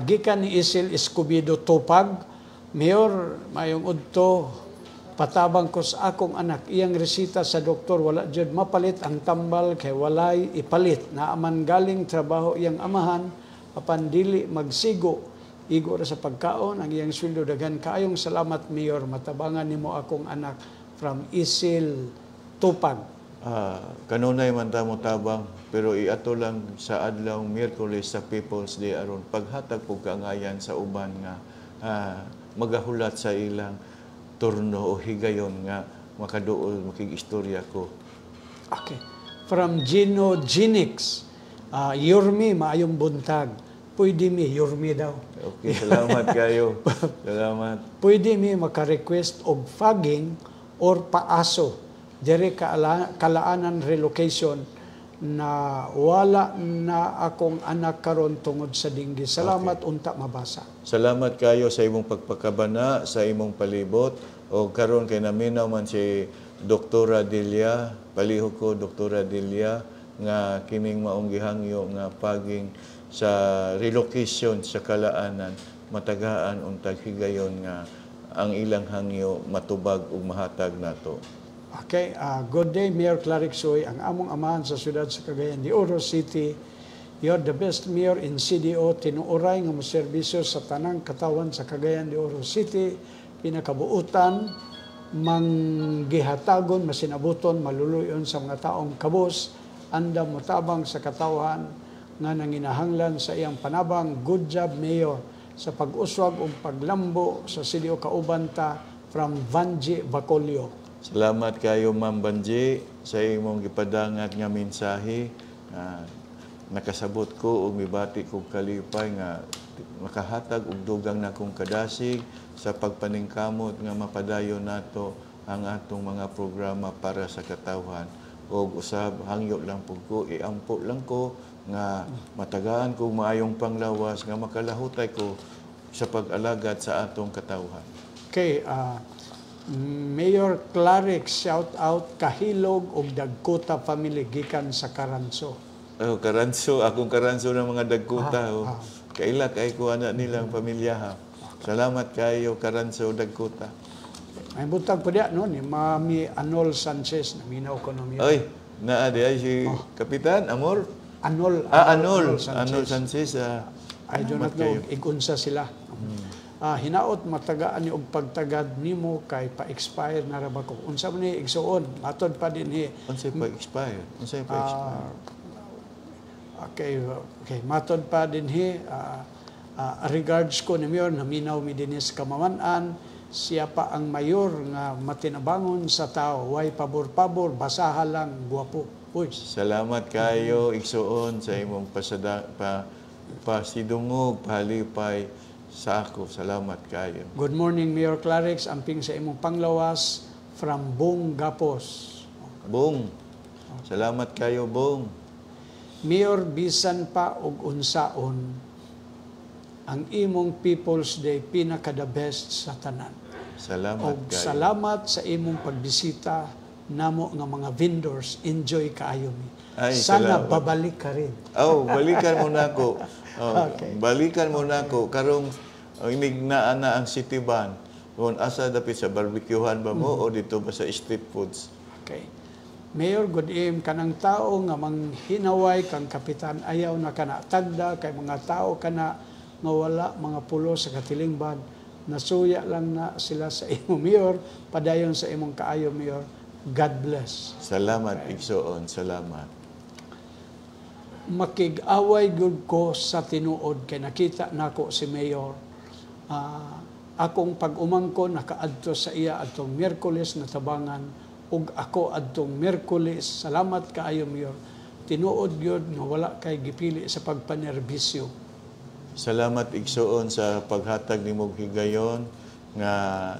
Gikan ni Isil Escobedo Tupag, Mayor, mayong udto, patabang ko sa akong anak, iyang resita sa doktor, wala jud mapalit ang tambal kay walay ipalit. Naaman galing trabaho iyang amahan, apan dili magsigo, igo ra sa pagkaon, ang iyang sweldo daghan. Kaayong salamat, Mayor, matabangan nimo akong anak, from Isil Tupag. Kanunay man ta mo tabang, pero iato lang sa adlaw Miyerkules sa People's Day aron paghatag po kaangayan sa uban nga magahulat sa ilang turno o higayon nga makaduol makigistorya ko. Okay. From Gino Ginix, Yurmi, maayong buntag. Pwede mi, Yurmi daw. Okay, salamat kayo. Salamat. Pwede mi maka-request og fogging or paaso dire kalaanan relocation na wala na akong anak karon tungod sa dinggi. Salamat, unta mabasa. Salamat kayo sa imong pagpakabana, sa imong palibot, o karon kay naminaw man si Doktora Delia, palihog ko Doktora Delia, nga kining maong gihangyo nga paging sa relocation sa kalaanan, matagaan untag higayon nga ang ilang hangyo matubag ug mahatag nato. Okay, good day, Mayor Clarixoy, ang among amahan sa siyudad sa Cagayan de Oro City. You're the best mayor in CDO, tinuoray nga moserbisyo sa tanang katawan sa Cagayan de Oro City, pinakabuutan, manggihatagon, masinabuton, maluluyon sa mga taong kabos, anda motabang sa katawan, nga nanginahanglan sa iyang panabang. Good job, Mayor, sa pag-uswag o paglambo sa CDO Kaubanta, from Vanji Bacolio. Salamat kayo, Ma'am Banji, sa imong gipadangat nga mensahe. Nakasabot ko o mibati kong kalipay nga makahatag og dugang na kong kadasig sa pagpaningkamot nga mapadayon nato ang atong mga programa para sa katawhan. O usab, hangyo lang po ko, iampo lang ko nga matagaan ko maayong panglawas nga makalahutay ko sa pag-alagad sa atong katawhan. Okay, Mayor Clarix, shout out Kahilog og Dagkuta family gikan sa Karanso. Oh, Karanso, akong Karanso ng mga Dagkuta. Kaila kay ko anak nilang pamilya ha. Salamat kayo Karanso Dagkuta. May buntag po diya, no? Ni Mami Anol Sanchez, naminaw ko no Mayor. Oy, naa di ay si Kapitan Amor. Anol Sanchez. I do not know, igunsa sila. Hinaot matagaan ni og pagtagad nimo kay pa-expire na ra ba ko. Unsa man ni igsuon, matod pa din hi. Unsay pa-expire? Unsay pa-expire? Okay, matod pa din hi. Regards ko ni Mayor, naminaw mi dinis Kamamanan, siya pa ang mayor nga matinabangon sa tao, way pabor-pabor, basaha lang, guwapo. Uy. Salamat kayo, igsuon sa imong pasidungog, pahalipay sa ako. Salamat kayo. Good morning, Mayor Clarix. Amping sa imong panglawas from Bong Gapos. Bong. Salamat kayo, Bong. Mayor, bisan pa og unsaon ang imong People's Day pinaka-the best sa tanan. Salamat Og kayo. salamat sa imong pagbisita namo nga mga vendors. Enjoy kaayo mi. Ay, Sana salamat. babalik ka rin. Balikan mo na ako. Okay. Balikan mo na ako. Karong inignaan na ang city ban. Kung asa dapit sa barbecuehan ba mo o dito ba sa street foods? Okay. Mayor, good evening. Kanang tao nga manghinaway kang kapitan ayaw na kana tagda kay mga tao kana nga wala mga pulo sa katilingban. Nasuya lang na sila sa imong Mayor. Padayon sa imong kaayo, Mayor. God bless. Salamat, igsoon. Salamat. Makig-away gud ko sa tinuod kay nakita nako si Mayor. Akong pag-umangkon nakaadto sa iya adtong Miyerkules na tabangan ug ako adtong Miyerkules. Salamat kaayo, Mayor. Tinuod gyud nga wala kay gipili sa pagpanerbisyo. Salamat, igsoon, sa paghatag ni mong higayon nga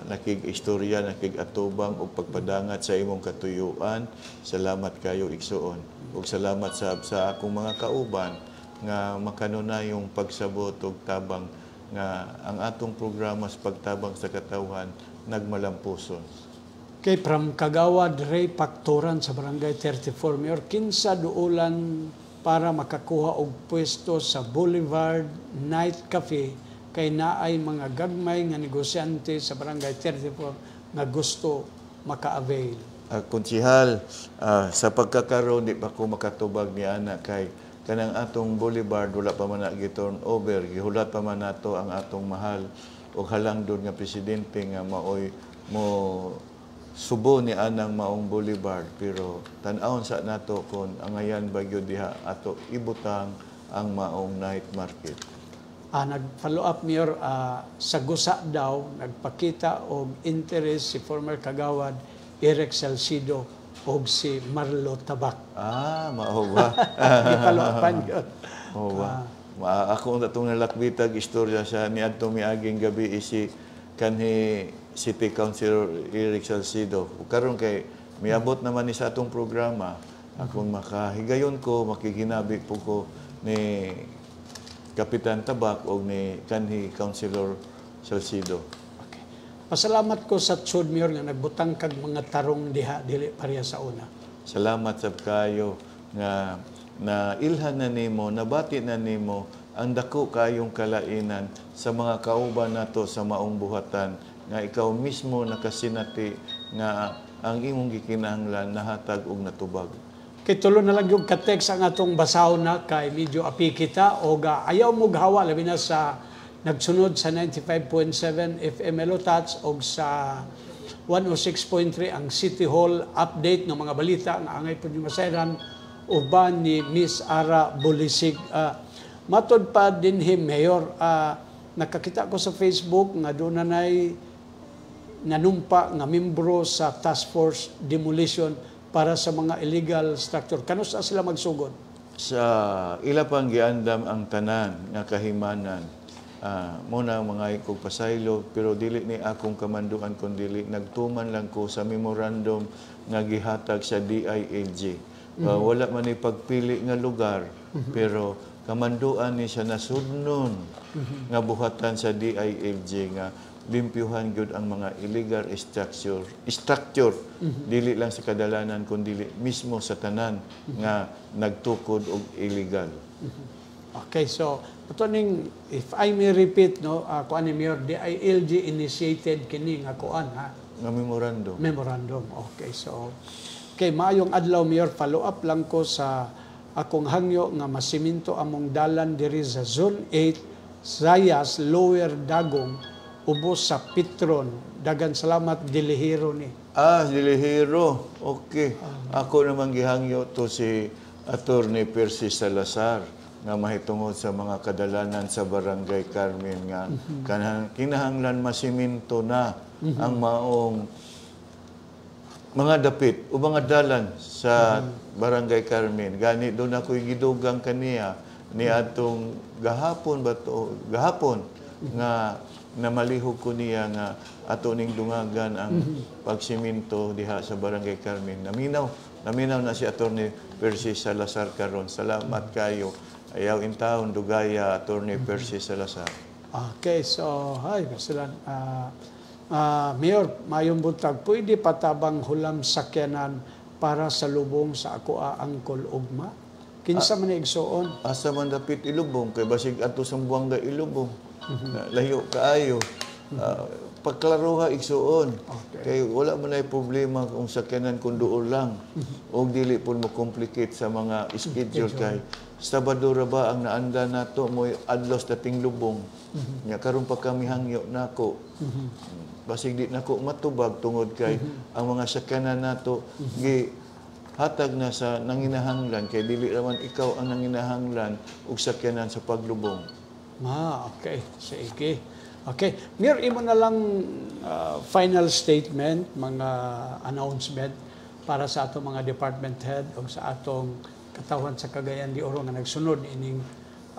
nakig-istorya, nakig-atubang o pagpadangat sa imong katuyuan. Salamat kayo, igsoon. Ug salamat sa akong mga kauban nga makanunayong pagsabot og tabang nga ang atong programa sa pagtabang sa katawhan nagmalampuson. Kay from Kagawad Ray Pakturan sa Barangay 34 Mayor, kinsa duulan para makakuha og pwesto sa Boulevard Night Cafe kay naay mga gagmay nga negosyante sa Barangay 34 nga gusto maka-avail. Konsihal, sa pagkakaroon di pa ko makatubag ni ana kay kanang atong boulevard wala pa man na gi-turn over, gihulat pa man nato ang atong mahal o halangdon nga presidente nga maoy mo subo ni anang maong boulevard, pero tan-awon sa nato kon angayan bagyo diha ato ibutang ang maong night market. Nag-follow up, Mayor, sa gusa daw nagpakita og interest si former Kagawad Eric Salcido o si Marlo Tabak. Mao ba? I-follow upan yun. Oo ba? Ako natong nalakbitag istorya sa niadtong miaging gabi si kanhi City Councilor Eric Salcido. Karon kay miabot naman ni sa atong programa, akong makahigayon ko, makikinabi po ko ni Kapitan Tabak o ni kanhi Councilor Salcido. Pasalamat ko sa Tsud, Mayor, nga nagbutang kag mga tarong diha, dili pareha sa una. Salamat sa kayo nga na ilhan na nimo, nabati na nimo ang dako kayong kalainan sa mga kauban nato sa maong buhatan nga ikaw mismo nakasinati nga ang imong gikinahanglan nahatag og natubag. Kay tulo na lang yung ka-text ang atong basahon na kay medyo api kita o ayaw mo gawa labi na sa nagsunod sa 95.7 FM Melotats o sa 106.3 ang City Hall update ng mga balita nga angay po ni Masayran uban ni Miss Ara Bulisig. Matod pa din Mayor, nakakita ko sa Facebook nga doon nanay nanumpa nga membro sa Task Force Demolition para sa mga illegal structure. Kanusa sila magsugod? Sa ila pang giandam ang tanan nga kahimanan. Muna mga ikog pasaylo, pero dili ni akong kamanduan kundi nagtuman lang ko sa memorandum nga gihatag sa DILG. Wala man ni pagpili nga lugar, pero kamanduan ni siya nasudnon nga buhatan sa DILG nga limpyuhan gyud ang mga illegal structure dili lang sa kadalanan kundi mismo sa tanan nga nagtukod og illegal. Okay, so ito ning, if I may repeat, no, kuan ni Mayor, DILG initiated kini nga kuan ha. Nga memorandum. Memorandum. Okay, so maayong adlaw, Mayor, follow up lang ko sa akong hangyo nga masiminto among dalan diri sa Zone 8, Zayas, Lower Dagong, ubos sa Pitron. Dagan salamat, Dilihiro ni. Dilihiro. Okay. Ako naman gihangyo to si Attorney Percy Salazar nga mahitungod sa mga kadalanan sa Barangay Carmen nga kinahanglan masiminto na ang maong mga dapit o mga dalan sa Barangay Carmen. Gani doon ako gidugang kaniya ni atong gahapon nga namalihog ko niya nga ato ning dungagan ang pagsiminto diha sa Barangay Carmen. Naminaw na si Attorney Percy Salazar karon. Salamat kayo. Ayaw in taon dugaya Attorney Percy Salazar. Okay, so hi, Masilan. Mayor, mayong buntag, pwede patabang hulam sakyanan para sa lubong sa ako Angkol Ugma? Kinsa man igsuon? Asa man dapit ilubong kay basig ato sa Buanga ilubong. Layo kaayo. Pagklaruha igsuon. Okay. Kay wala man ay problema kung sakyanan kun duol lang. Og dili pud mo complicate sa mga schedule kay Sabado ra ba ang naanda nato mo adlos dating lubong. Nya karon pa kami hangyo nako. Basig di nako matubag tungod kay ang mga sakyanan nato gi hatag na sa nanginahanglan kay dili raman ikaw ang nanginahanglan og sakyanan sa paglubong. Okay. Sige. Okay. Mayor, imo na lang final statement, mga announcement para sa atong mga department head o sa atong katawhan sa Cagayan de Oro nga nagsunod ining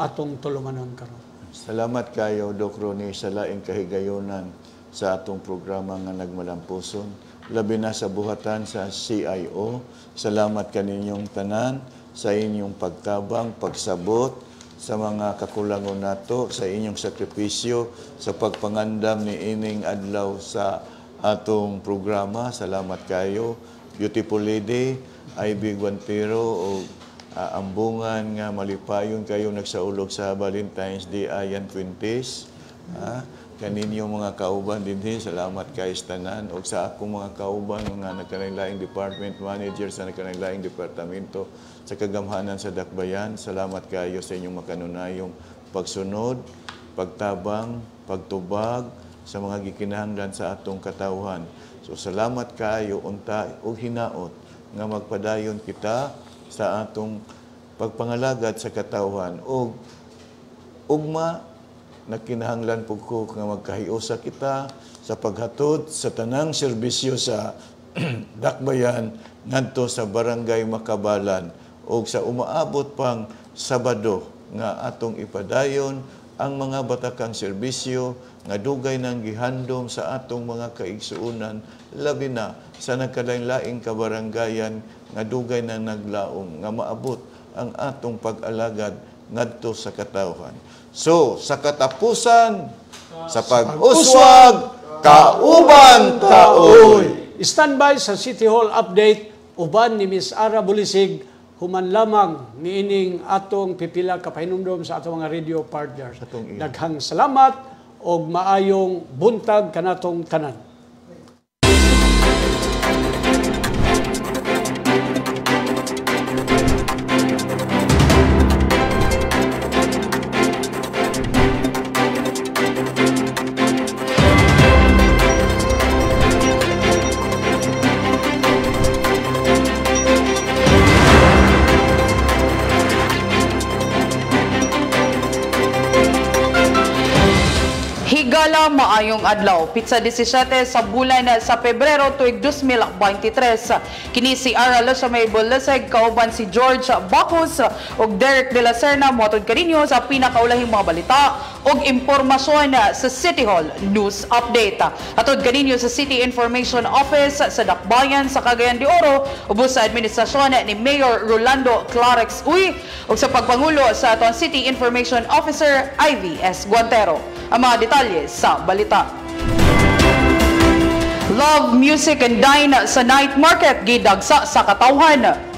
atong tulumanon karon. Salamat kayo, Doc Ronnie, sa laing kahigayonan sa atong programa nga nagmalampuson. Labi na sa buhatan sa CIO. Salamat kaninyong tanan sa inyong pagtabang, pagsabot sa mga kakulangon nato, sa inyong sakripisyo, sa pagpangandam ni ining adlaw sa atong programa. Salamat kayo. Beautiful Lady, Ivy Guantero, o ambungan nga malipayon kayo nagsaulog sa Valentine's Day, Ayan Fuentes. Kaninyong mga kauban din, salamat kay tanan. O sa akong mga kauban, mga nagkanilaing department manager sa nagkanilaing departamento sa kagamhanan sa Dakbayan, salamat kayo sa inyong makanunayong pagsunod, pagtabang, pagtubag sa mga gikinahanglan sa atong katawhan. So salamat kayo unta og hinaot nga magpadayon kita sa atong pagpangalagad sa katawhan og ugma nakinahanglan po ko nga magkahiusa kita sa paghatod sa tanang serbisyo sa Dakbayan ngadto sa Barangay Makabalan o sa umaabot pang Sabado nga atong ipadayon ang mga batakang serbisyo nga dugay nang gihandom sa atong mga kaigsuunan, labi na sa nagkalain-laing kabarangayan nga dugay nang naglaom nga maabot ang atong pag-alagad ngadto sa katawhan. So, sa katapusan, sa pag-uswag, kauban taoy. Standby sa City Hall update, uban ni Ms. Ara Bulisig, human lamang niining atong pipila kapahinumdom sa atong mga radio partners. Daghang salamat o maayong buntag kanatong tanan. Higala maayong adlaw, pizza 17 sa bulan sa Pebrero tuig 2023. Kini si Aralo sa may Bulaseg, kauban si George Bacos ug Derek De La Serna motud kaninyo sa pinakaulahing mga balita ug impormasyon sa City Hall News Update. Atod kaninyo sa City Information Office sa Dakbayan sa Cagayan de Oro ubos sa administrasyon ni Mayor Rolando Clarex Uy ug sa pagpangulo sa aton City Information Officer Ivy S. Guantero. Ang mga detalye sa balita. Love, Music and Dine sa night market gidagsa sa katawhan.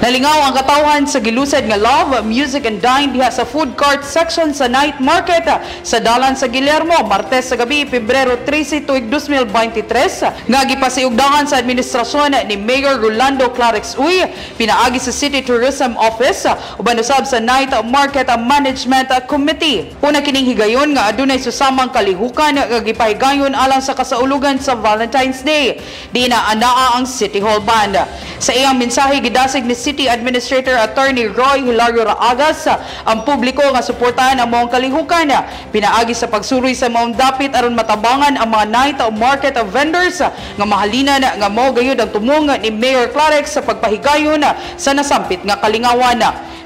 Nalingaw ang katawhan sa gilusad nga Love, Music and Dine diha sa food court section sa night market sa dalan sa Guillermo, Martes sa gabi, Pebrero 13 tuig 2023 nga gipasiugdangan sa administrasyon ni Mayor Rolando Clarex Uy, pinaagi sa City Tourism Office uban usab sa Night Market Management Committee. Una kining higayon nga adunay susamang kalihukan nga gipahigayon alang sa kasaulugan sa Valentine's Day. Di na anaa ang City Hall Band. Sa iyang mensahe gidasig ni City Administrator Attorney Roy Hilario Raagas ang publiko nga suportahan ang maong kalihukan, pinaagi sa pagsuroy sa maong dapit aron matabangan ang mga night market vendors nga mahalinan nga mao gayud ang tumong ni Mayor Clarex sa pagpahigayon sa nasampit nga kalingawan.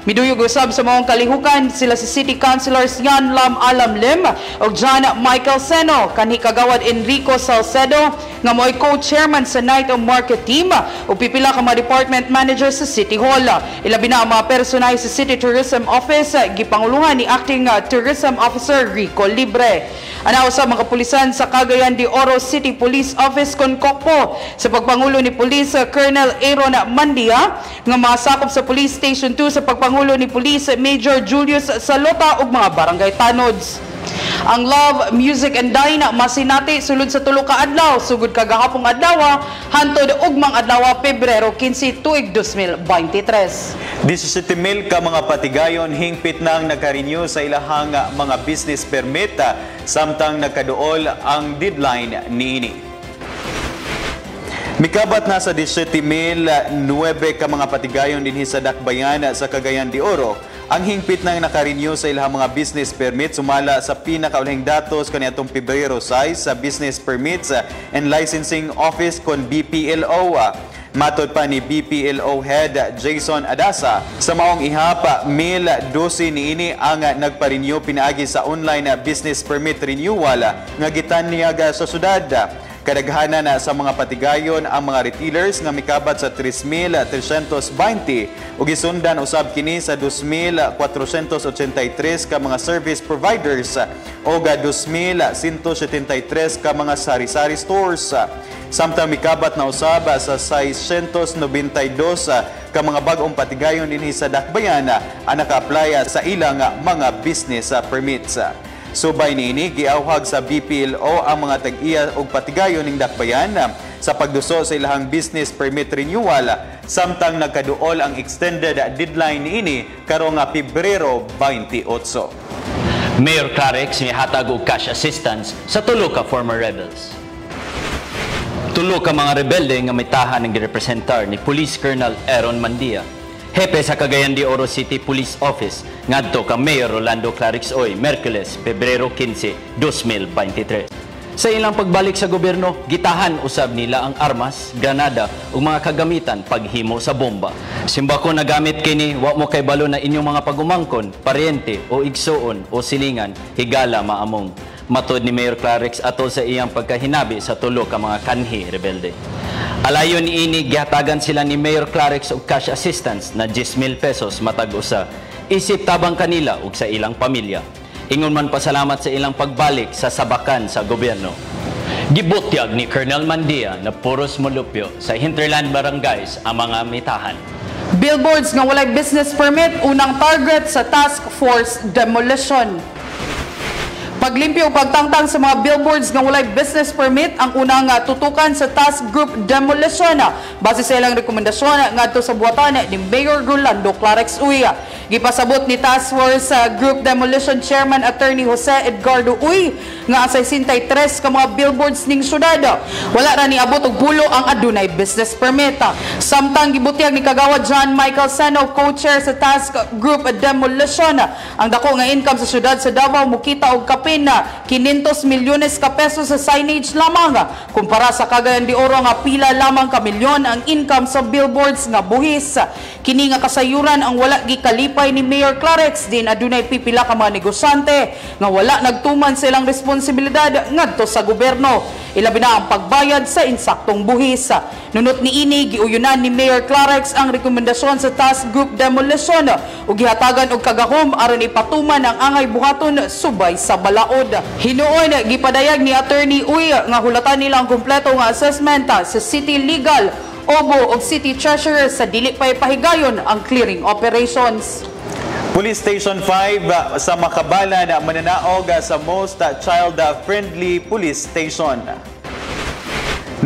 Miduyog usab sa maong kalihukan sila si City Councilors Yan Lam Alam Lim o John Michael Seno, kanhi kagawad Enrico Salcedo nga mo'y co-chairman sa Night Market Team o pipila ka mga department manager sa City Hall. Ilabi na ang mga personay sa City Tourism Office, gipanguluhan ni Acting Tourism Officer Rico Libre. Anaw sa mga kapulisan sa Cagayan de Oro City Police Office Concocpo sa pagpangulo ni Police Colonel Aaron Mandia nga masakop sa Police Station 2 sa pagpangulo ni Police Major Julius Salota ug mga barangay tanods. Ang Love, Music and Dine masinati sulod sa tulo ka adlaw sugod kagahapong adlaw hantod ugmang adlaw Pebrero 15 tuig 2023. 17,000 ka mga patigayon hingpit nang nagka-renew sa ilahang mga business permit samtang nagkaduol ang deadline niini. Mikabat na sa 17,009 ka mga patigayon dinhi sa Dakbayan sa Cagayan de Oro ang hingpit nang naka-renew sa ilang mga business permit sumala sa pinakaulahing datos kaniadtong Pebrero 6 sa Business Permits and Licensing Office kon BPLO. Matod pa ni BPLO Head Jason Adasa, sa maong ihapa 1,012 niini ang nagpa-renew pinaagi sa online business permit renewal nga gitanyaga sa syudad. Kadaghanan sa mga patigayon ang mga retailers nga mikabat sa 3,320 ug gisundan usab kini sa 2,483 ka mga service providers o 2,173 ka mga sari-sari stores. Samtang mikabat na usab sa 692 ka mga bag-ong patigayon dinhi sa Dakbayan ang naka-apply sa ilang mga business permits. Subay niini giawhag sa BPLO ang mga tag-iya og patigayon ning Dakbayan sa pagduso sa ilahang business permit renewal samtang nagkaduol ang extended deadline niini karong Pebrero 28. Mayor Clarix mihatag og cash assistance sa tulo ka former rebels. Tulo ka mga rebelde nga may tahan ng girepresentar ni Police Colonel Aaron Mandia, hepe sa Cagayan de Oro City Police Office, ngadto ka Mayor Rolando Clarix Oy, Miyerkules, Pebrero 15, 2023. Sa ilang pagbalik sa gobyerno, gitahan usab nila ang armas, granada ug mga kagamitan paghimo sa bomba. Simbako nagamit kini, wa mo kay balo na inyong mga pagumangkon, paryente o igsoon o silingan, higala maamong. Matod ni Mayor Clarix ato sa iyang pagkahinabi sa tulo ka mga kanhi rebelde. Alayon niini gihatagan sila ni Mayor Clarix og cash assistance na 10,000 pesos matag usa. Isip tabang kanila ug sa ilang pamilya. Ingon man pasalamat sa ilang pagbalik sa sabakan sa gobyerno. Gibutyag ni Colonel Mandia na puros molupyo sa hinterland barangays ang mga mitahan. Billboards nga walay business permit unang target sa task force demolition. Paglimpyo o pagtangtang sa mga billboards nga walay business permit ang unang tutukan sa task group demolition base sa ilang rekomendasyon ngadto sa buhatan ni Mayor Rolando Clarix Uy. Gipasabot ni Task Force Group Demolition Chairman Attorney Jose Edgardo Uy nga sa 63 ka mga billboards ning syudad wala ra ni abot og bulo ang adunay business permit. Samtang gibutyag ni Kagawad John Michael Seno, co-chair sa Task Group Demolition, ang dako nga income sa syudad sa Davao mukita og kapin na 500 milyones ka pesos sa signage lamang kumpara sa Cagayan de Oro nga pila lamang ka milyon ang income sa billboards nga buhis. Kini nga kasayuran ang wala gikalipay ni Mayor Clarix din adunay pipila ka mga negosyante nga wala nagtuman sa ilang responsibilidad ngadto sa gobyerno. Ilabi na ang pagbayad sa insaktong buhis. Nunot ni ini giuyunan ni Mayor Clarix ang rekomendasyon sa Task Group Demolition ug gihatagan og kagahom aron ipatuman ang angay buhaton subay sa balaod. Hinuon gipadayag ni Attorney Uy nga hulatan nila ang kumpleto nga assessment sa City Legal, Obo ug City Treasurer sa dili pay pahigayon ang clearing operations. Police Station 5 sa Makabalan mananaog sa most child-friendly police station.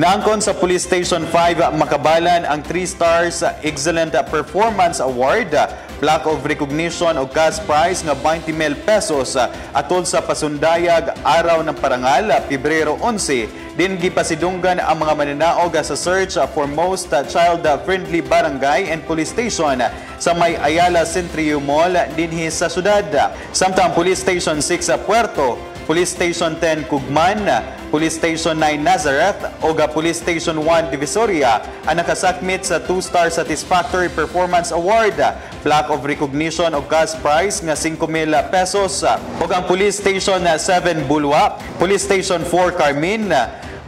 Naangkon sa Police Station 5 Makabalan ang 3 stars Excellent Performance Award, plaque of recognition o cash prize nga 20,000 pesos atol sa pasundayag araw ng parangal Pebrero 11. Din gipasidunggan ang mga mananaog sa search for most child-friendly barangay and police station sa may Ayala Centrio Mall dinhi sa syudad. Samtang Police Station 6 Puerto, Police Station 10 Cugman, Police Station 9 Nazareth o Police Station 1 Divisoria ang nakasakmit sa 2-star Satisfactory Performance Award, plaque of recognition o cash prize nga 5,000 pesos. O ang Police Station 7 Bulwa, Police Station 4 Carmin,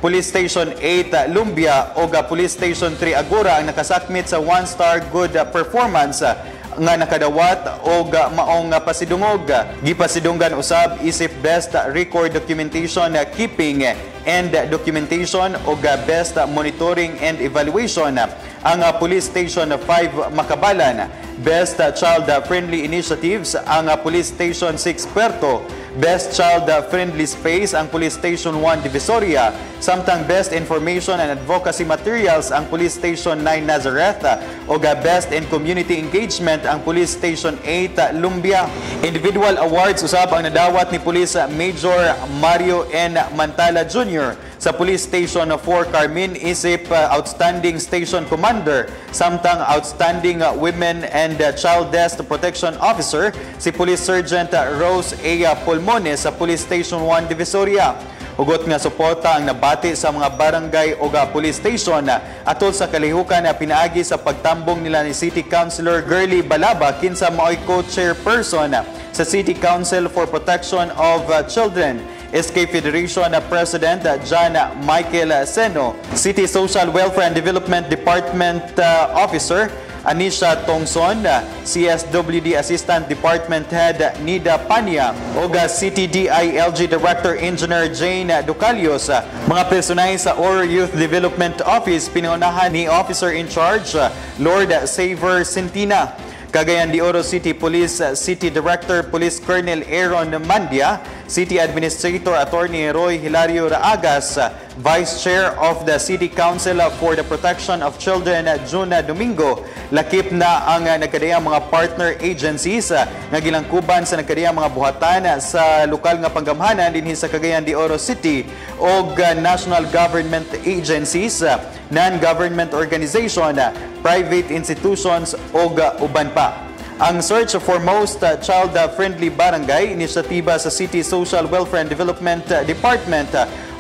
Police Station 8 Lumbia o Police Station 3 Agora ang nakasakmit sa 1-star good performance nga nakadawat o maong pasidungog. Gipasidunggan usab isip best record documentation keeping and documentation o best monitoring and evaluation ang Police Station 5 Makabalan, best child-friendly initiatives ang Police Station 6 Puerto, best child-friendly space ang Police Station 1 Divisoria, samtang best information and advocacy materials ang Police Station 9 Nazareth o best in community engagement ang Police Station 8 Lumbia. Individual awards usab ang nadawat ni Police Major Mario N. Mantala Jr. sa Police Station 4 Carmin isip Outstanding Station Commander, samtang Outstanding Women and Child Death Protection Officer si Police Sergeant Rose A. Pulmones sa Police Station 1 Divisoria. Hugot nga suporta ang nabati sa mga barangay o police station atol sa kalihukan na pinaagi sa pagtambong nila ni City Councilor Girly Balaba kinsa maoy co-chairperson sa City Council for Protection of Children. SK Federation President John Michael Seno, City Social Welfare and Development Department Officer Anisha Tongson, CSWD Assistant Department Head Nida Pania, o CTDILG Director Engineer Jane Ducalios. Mga personay sa Oro Youth Development Office, pinunahan ni Officer in Charge Lord Saver Centina. Cagayan de Oro City Police City Director Police Colonel Aaron Mandia, City Administrator Attorney Roy Hilario Raagas, Vice Chair of the City Council for the Protection of Children June Domingo, lakip na ang nagkadayang mga partner agencies nga gilangkuban sa nagkadayang mga buhatan sa lokal nga panggamhanan dinhi sa Cagayan de Oro City og national government agencies, non-government organization, private institutions ug uban pa. Ang search for most child-friendly barangay, inisyatiba sa City Social Welfare and Development Department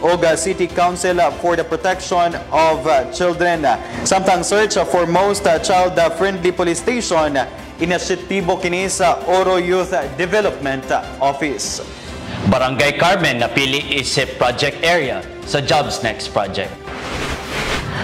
o City Council for the Protection of Children. Samtang search for most child-friendly police station, inisyatibo kini sa Oro Youth Development Office. Barangay Carmen napili isip project area sa Jobs Next project.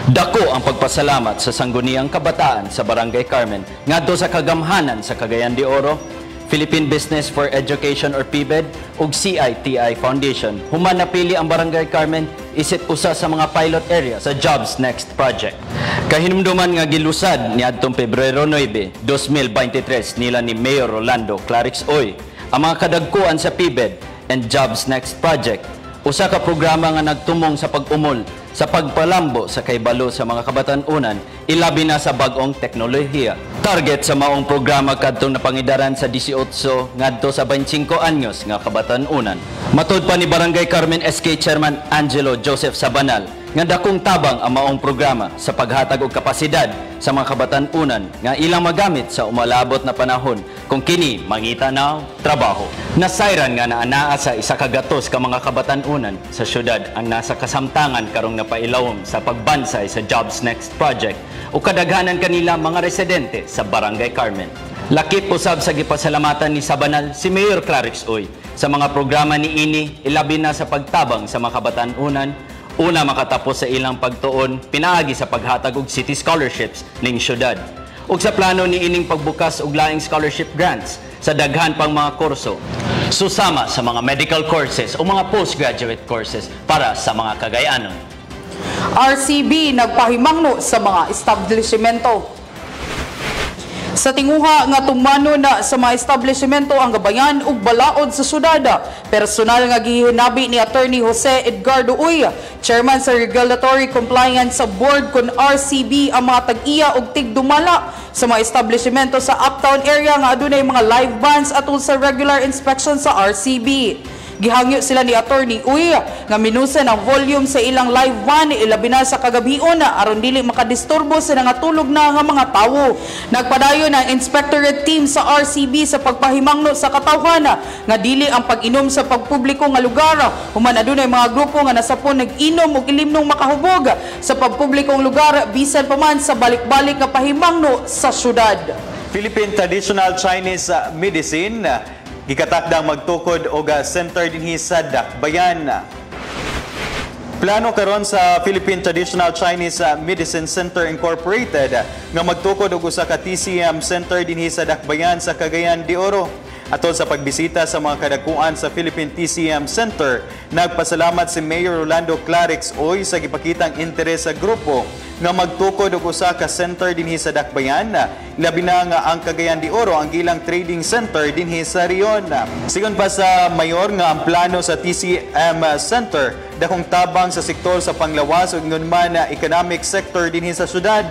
Dako ang pagpasalamat sa sangguniang kabataan sa Barangay Carmen ngadto sa kagamhanan sa Cagayan de Oro, Philippine Business for Education or PBED ug CITI Foundation. Human napili ang Barangay Carmen isip usa sa mga pilot area sa Jobs Next project. Kahinumduman nga gilusad niadtong Pebrero 9, 2023 nila ni Mayor Rolando Clarix Oy ang mga kadagkuan sa PBED and Jobs Next project. Usa ka programa nga nagtumong sa pag-umol sa pagpalambo sa kaybalo sa mga kabatan-unan, ilabi na sa bag-ong teknolohiya. Target sa maong programa kadtong napangidaran sa 18 ngadto sa 25 anyos nga kabatan-unan. Matud pa ni Barangay Carmen SK Chairman Angelo Joseph Sabanal nga dakong tabang ang maong programa sa paghatag og kapasidad sa mga kabatan-unan nga ilang magamit sa umalabot na panahon kung kini mangita na trabaho. Nasayran nga naanaa sa isa ka gatos ka mga kabatan-unan sa syudad ang nasa kasamtangan karong napailawom sa pagbansay sa Jobs Next project o kadaghanan kanila mga residente sa Barangay Carmen. Lakip usab sa gipasalamatan ni Sabanal si Mayor Clarix Oy sa mga programa ni ini, ilabi na sa pagtabang sa mga kabatan-unan. Una, makatapos sa ilang pagtuon, pinaagi sa paghatag og city scholarships ning syudad. Ug sa plano ni ining pagbukas og laing scholarship grants sa daghan pang mga kurso, susama sa mga medical courses o mga postgraduate courses para sa mga Cagayanon. RCB nagpahimangno sa mga establishmento. Sa tinguha nga tumano na sa mga establishmento ang gabayan ug balaod sa syudad. Personal nga gihinabi ni Attorney Jose Edgardo Uy, Chairman sa Regulatory Compliance sa Board kon RCB ang mga tag-iya ug tigdumala sa mga establishmento sa uptown area nga adunay mga live bands atol sa regular inspection sa RCB. Gihangyo sila ni Attorney Uy nga minusan ang volume sa ilang live van ilabi na sa kagabion aron dili makadisturbo sa nangatulog na nga mga tawo. Nagpadayon ang inspectorate team sa RCB sa pagpahimangno sa katawhan nga dili ang pag-inom sa pagpubliko nga lugar. Human adunay mga grupo nga nasapon nag-inom og ilimnong makahubog sa pagpublikong lugar bisan pa man sa balik-balik nga pahimangno sa syudad. Philippine Traditional Chinese Medicine gikatakdang magtukod og center dinhi sa Dakbayan. Plano karon sa Philippine Traditional Chinese Medicine Center Incorporated nga magtukod og usa ka TCM center dinhi sa Dakbayan sa Cagayan de Oro. Atol sa pagbisita sa mga kadakuan sa Philippine TCM Center, nagpasalamat si Mayor Rolando Clarix Oy sa gipakitang interes sa grupo nga magtukod og usa ka center dinhi sa Dakbayan, labi na nga ang Cagayan de Oro ang gilang trading center dinhi sa Rion. Sigon pa sa mayor nga ang plano sa TCM Center dakong tabang sa sektor sa panglawas ug ingon man economic sector dinhi sa syudad.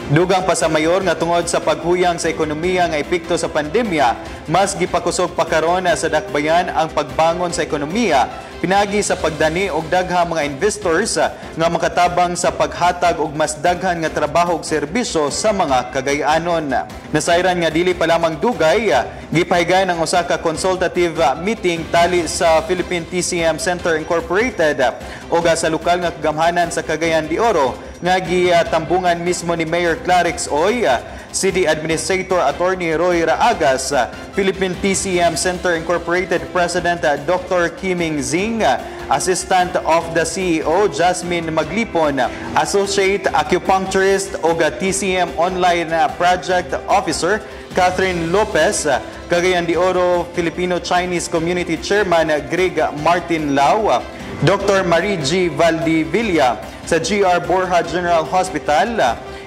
Dugang pa sa mayor nga tungod sa paghuyang sa ekonomiya nga epekto sa pandemya, mas gipakusog pa karon sa Dakbayan ang pagbangon sa ekonomiya pinagi sa pagdani og daghang mga investors nga makatabang sa paghatag og mas daghan nga trabaho ug serbisyo sa mga Cagayanon. Nasayran nga dili pa lamang dugay, gipahigayon ang usa ka consultative meeting tali sa Philippine TCM Center Incorporated o sa lokal nga kagamhanan sa Cagayan de Oro nga gitambungan mismo ni Mayor Clarix Oy City Administrator Attorney Roy Raagas, Philippine TCM Center Incorporated President Dr. Kiming Zing, Assistant of the CEO Jasmine Maglipon, Associate Acupuncturist o TCM Online Project Officer Catherine Lopez, Cagayan de Oro Filipino-Chinese Community Chairman Greg Martin Lau, Dr. Marie G. Valdivilla sa GR Borja General Hospital,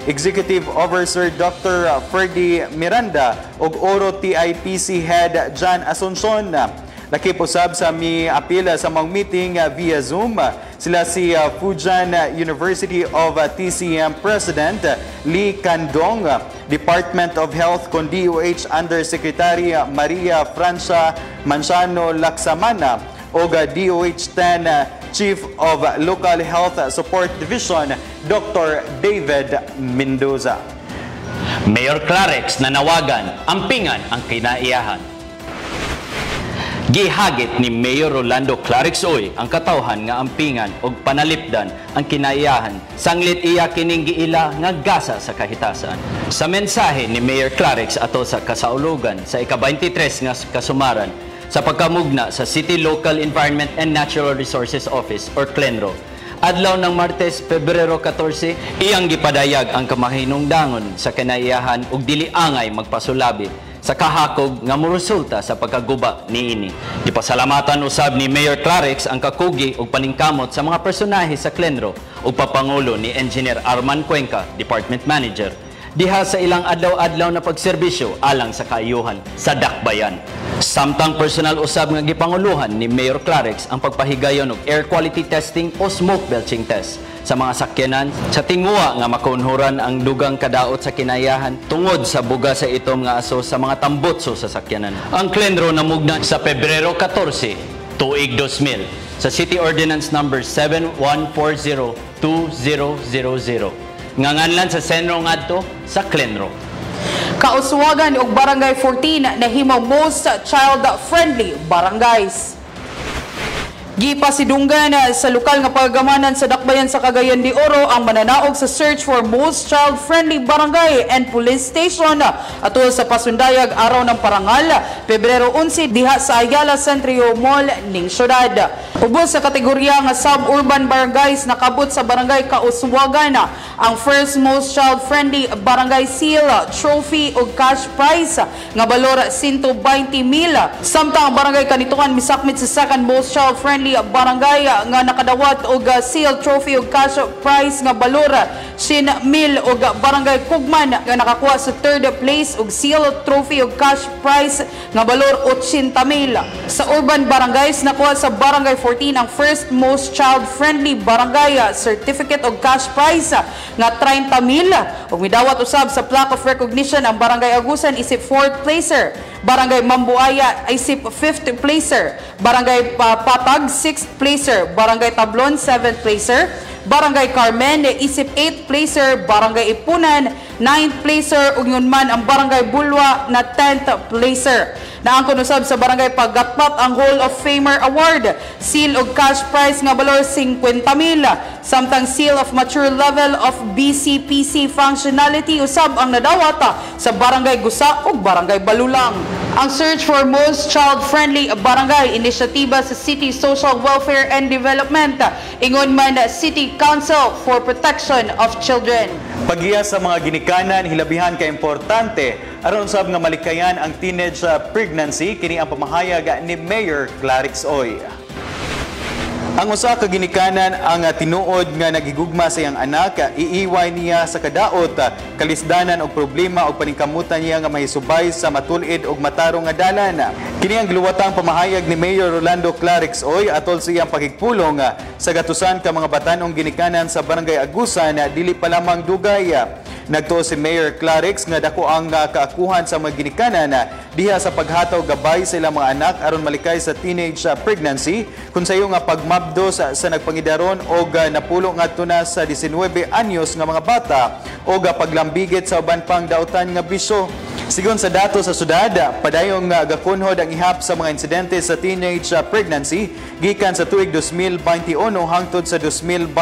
Executive Officer Dr. Ferdy Miranda ug Oro TIPC Head John Asuncion. Nakipusab sa apil sa mga meeting via Zoom sila si Fujian University of TCM President Lee Kandong, Department of Health con DOH Undersecretary Maria Francia Manzano Laksamana o DOH 10 Chief of Local Health Support Division Dr. David Mendoza. Mayor Clarex nanawagan, ampingan ang kinaiyahan. Gihagit ni Mayor Rolando Clarex Oy ang katawhan nga ampingan og panalipdan ang kinaiyahan sanglit iya kining giila nga gasa sa kahitasan. Sa mensahe ni Mayor Clarex ato sa kasaulugan sa ika-23 nga kasumaran sa pagkamugna sa City Local Environment and Natural Resources Office or CLENRO, adlaw ng Martes, Pebrero 14, iyang gipadayag ang kamahinungdangon sa kinaiyahan ug dili angay magpasulabi sa kahakog nga moresulta sa pagkaguba niini. Gipasalamatan usab ni Mayor Clarex ang kakugi ug paningkamot sa mga personahe sa CLENRO ug papangulo ni Engineer Arman Cuenca, Department Manager, diha sa ilang adlaw-adlaw na pagserbisyo alang sa kaayuhan sa dakbayan. Samtang personal usab nga gipanguluhan ni Mayor Clarex ang pagpahigayon og air quality testing o smoke belching test sa mga sakyanan sa tingwa nga makunhuran ang dugang kadaot sa kinayahan tungod sa buga sa itom nga aso sa mga tambutso sa sakyanan. Ang CLENRO namugna sa Pebrero 14, tuig 2000 sa City Ordinance Number 7140-2000 nga nganlan sa senro ngadto sa CLENRO. Kauswagan og Barangay 14 na himaw most child-friendly barangays. Gipasidunggan sa lokal nga pagamanan sa dakbayan sa Cagayan de Oro ang mananaog sa search for most child-friendly barangay and police station atol sa pasundayag araw ng parangal Pebrero 11 diha sa Ayala Centro Mall ning syudad. Ubos sa kategorya nga suburban barangays nakabot sa barangay Kauswagan ang first most child-friendly barangay seal, trophy ug cash prize nga balor 120,000. Samtang ang barangay Kanitukan misakmit sa second most child-friendly barangay nga nakadawat og seal, trophy ug cash prize nga balor 100,000 ug barangay Kugman nga nakakuha sa third place ug seal, trophy ug cash prize nga balor 80,000. Sa urban barangays nakuha sa barangay 14 ang first most child-friendly barangay certificate ug cash prize nga 30,000 ug midawat usab sa plaque of recognition ang barangay Agusan isip 4th placer, barangay Mambuaya isip 5th placer, barangay Patag 6th placer, barangay Tablon 7th placer, barangay Carmen isip 8th placer, barangay Ipunan 9th placer ug yun man ang barangay Bulwa na 10th placer. Naangkon usab sa barangay Paggatpat ang Hall of Famer Award, seal ug cash prize nga balor 50,000, samtang seal of mature level of BCPC functionality usab ang nadawata sa barangay Gusa ug barangay Balulang. Ang search for most child-friendly barangay inisyatiba sa City Social Welfare and Development, ingon man City Council for Protection of Children. Pagiya sa mga ginikanan, hilabihan ka importante aron usab nga malikayan ang teenage pregnancy, kini ang pamahayag ni Mayor Clarex Oy. Ang usa ka ginikanan ang tinuod nga nagigugma sa iyang anak, iiway niya sa kadaot, kalisdanan og problema og paningkamutan niya nga mahisubay sa matulid og matarong nga dalan. Kini ang giluwatang pamahayag ni Mayor Rolando Clarex Oy atol sa iyang pagigpulong sa gatusan ka mga batanong ginikanan sa Barangay Agusan, dili pa lamang dugay. Nagtuo si Mayor Clarex nga dako ang kaakuhan sa mga ginikanan diha sa paghataw gabay sa ilang mga anak aron malikay sa teenage pregnancy kun sayo nga pagmabdo sa nagpangidaron og napulong ngadto na sa 19 anyos nga mga bata og paglambigit sa uban pang dautan nga bisyo. Sigon sa datos sa syudad, padayong gakunhod ang ihap sa mga insidente sa teenage pregnancy gikan sa tuig 2021 hangtod sa 2022.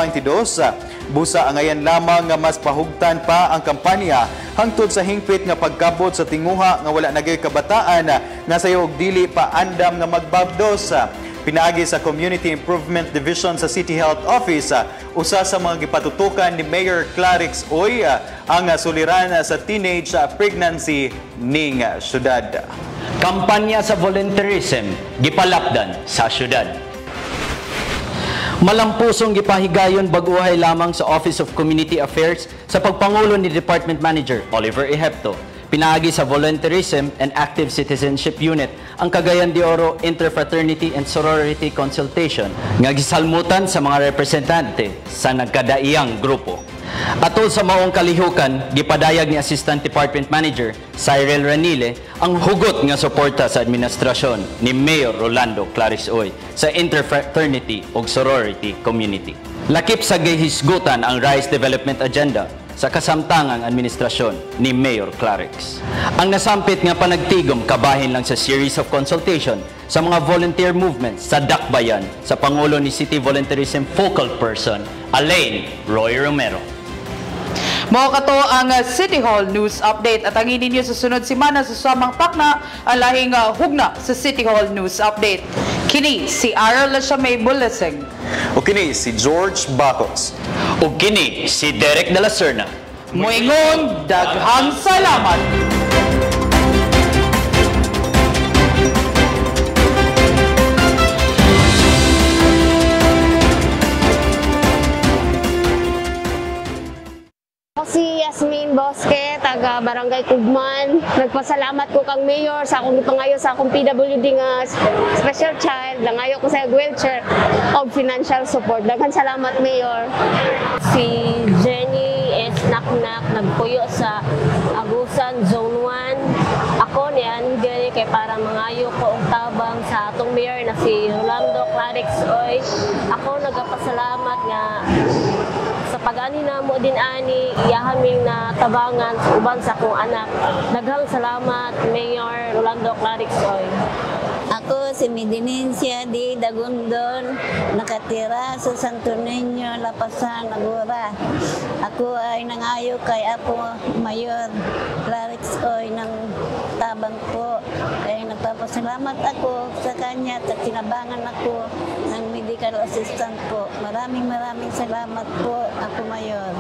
Busa ang ayan lamang nga mas pahugtan pa ang kampanya hangtod sa hingpit nga pagkabot sa tinguha nga wala nagay kabataan nga sayo og dili pa andam nga magbabdos. Pinaagi sa Community Improvement Division sa City Health Office, usa sa mga gipatutukan ni Mayor Clarix Oy ang suliran sa teenage pregnancy ning syudad. Kampanya sa volunteerism gipalapdan sa syudad. Malampusong gipahigayon baguhay lamang sa Office of Community Affairs sa pagpangulo ni Department Manager Oliver Ehepto. Pinaagi sa Volunteerism and Active Citizenship Unit ang Cagayan de Oro Interfraternity and Sorority Consultation nga gisalmutan sa mga representante sa nagkadaiyang grupo. Atol sa maong kalihukan, gipadayag ni Assistant Department Manager Cyril Ranile ang hugot nga suporta sa administrasyon ni Mayor Rolando Clarix Oy sa interfraternity ug sorority community. Lakip sa gihisgutan ang Rice Development Agenda sa kasamtangang administrasyon ni Mayor Clarix. Ang nasampit nga panagtigom kabahin lang sa series of consultation sa mga volunteer movements sa Dakbayan sa Pangulo ni City Volunteerism Focal Person Alain Roy Romero. Mao kato ang City Hall News Update at angin ninyo sa sunod semana sa samang takna ang lahing hugna sa City Hall News Update. Kini si Arol Lashamay Bulaseng. O kini si George Bacos. Ug kini si Derek de la Serna. Moingon, daghang salamat. Ako si Yasmin Bosque, taga Barangay Kugman. Nagpasalamat ko kang Mayor sa akong ipangayo sa akong PWD nga special child. Nangayo ko sa wheelchair o financial support. Daghan salamat, Mayor. Si Jenny S. Naknak, nagpuyo sa Agusan Zone 1. Ako niyan, hindi kay para mangayo ko og tabang sa atong Mayor na si Rolando Clarix Oy. Ako nagapasalamat nga sa pag-ani na mo din ani iyahaming na tabangan sa uban sa akong anak. Daghang salamat, Mayor Rolando Clarix Oy. Ako si Medinencia di Dagundon, nakatira sa Santo Niño, Lapasan, Agora. Ako ay nangayo kay Apo Mayor Clarix Oy ng tabang po. Kaya nagpapasalamat ako sa kanya at tinabangan ako ng medical assistant po. Maraming salamat po, Apo Mayor.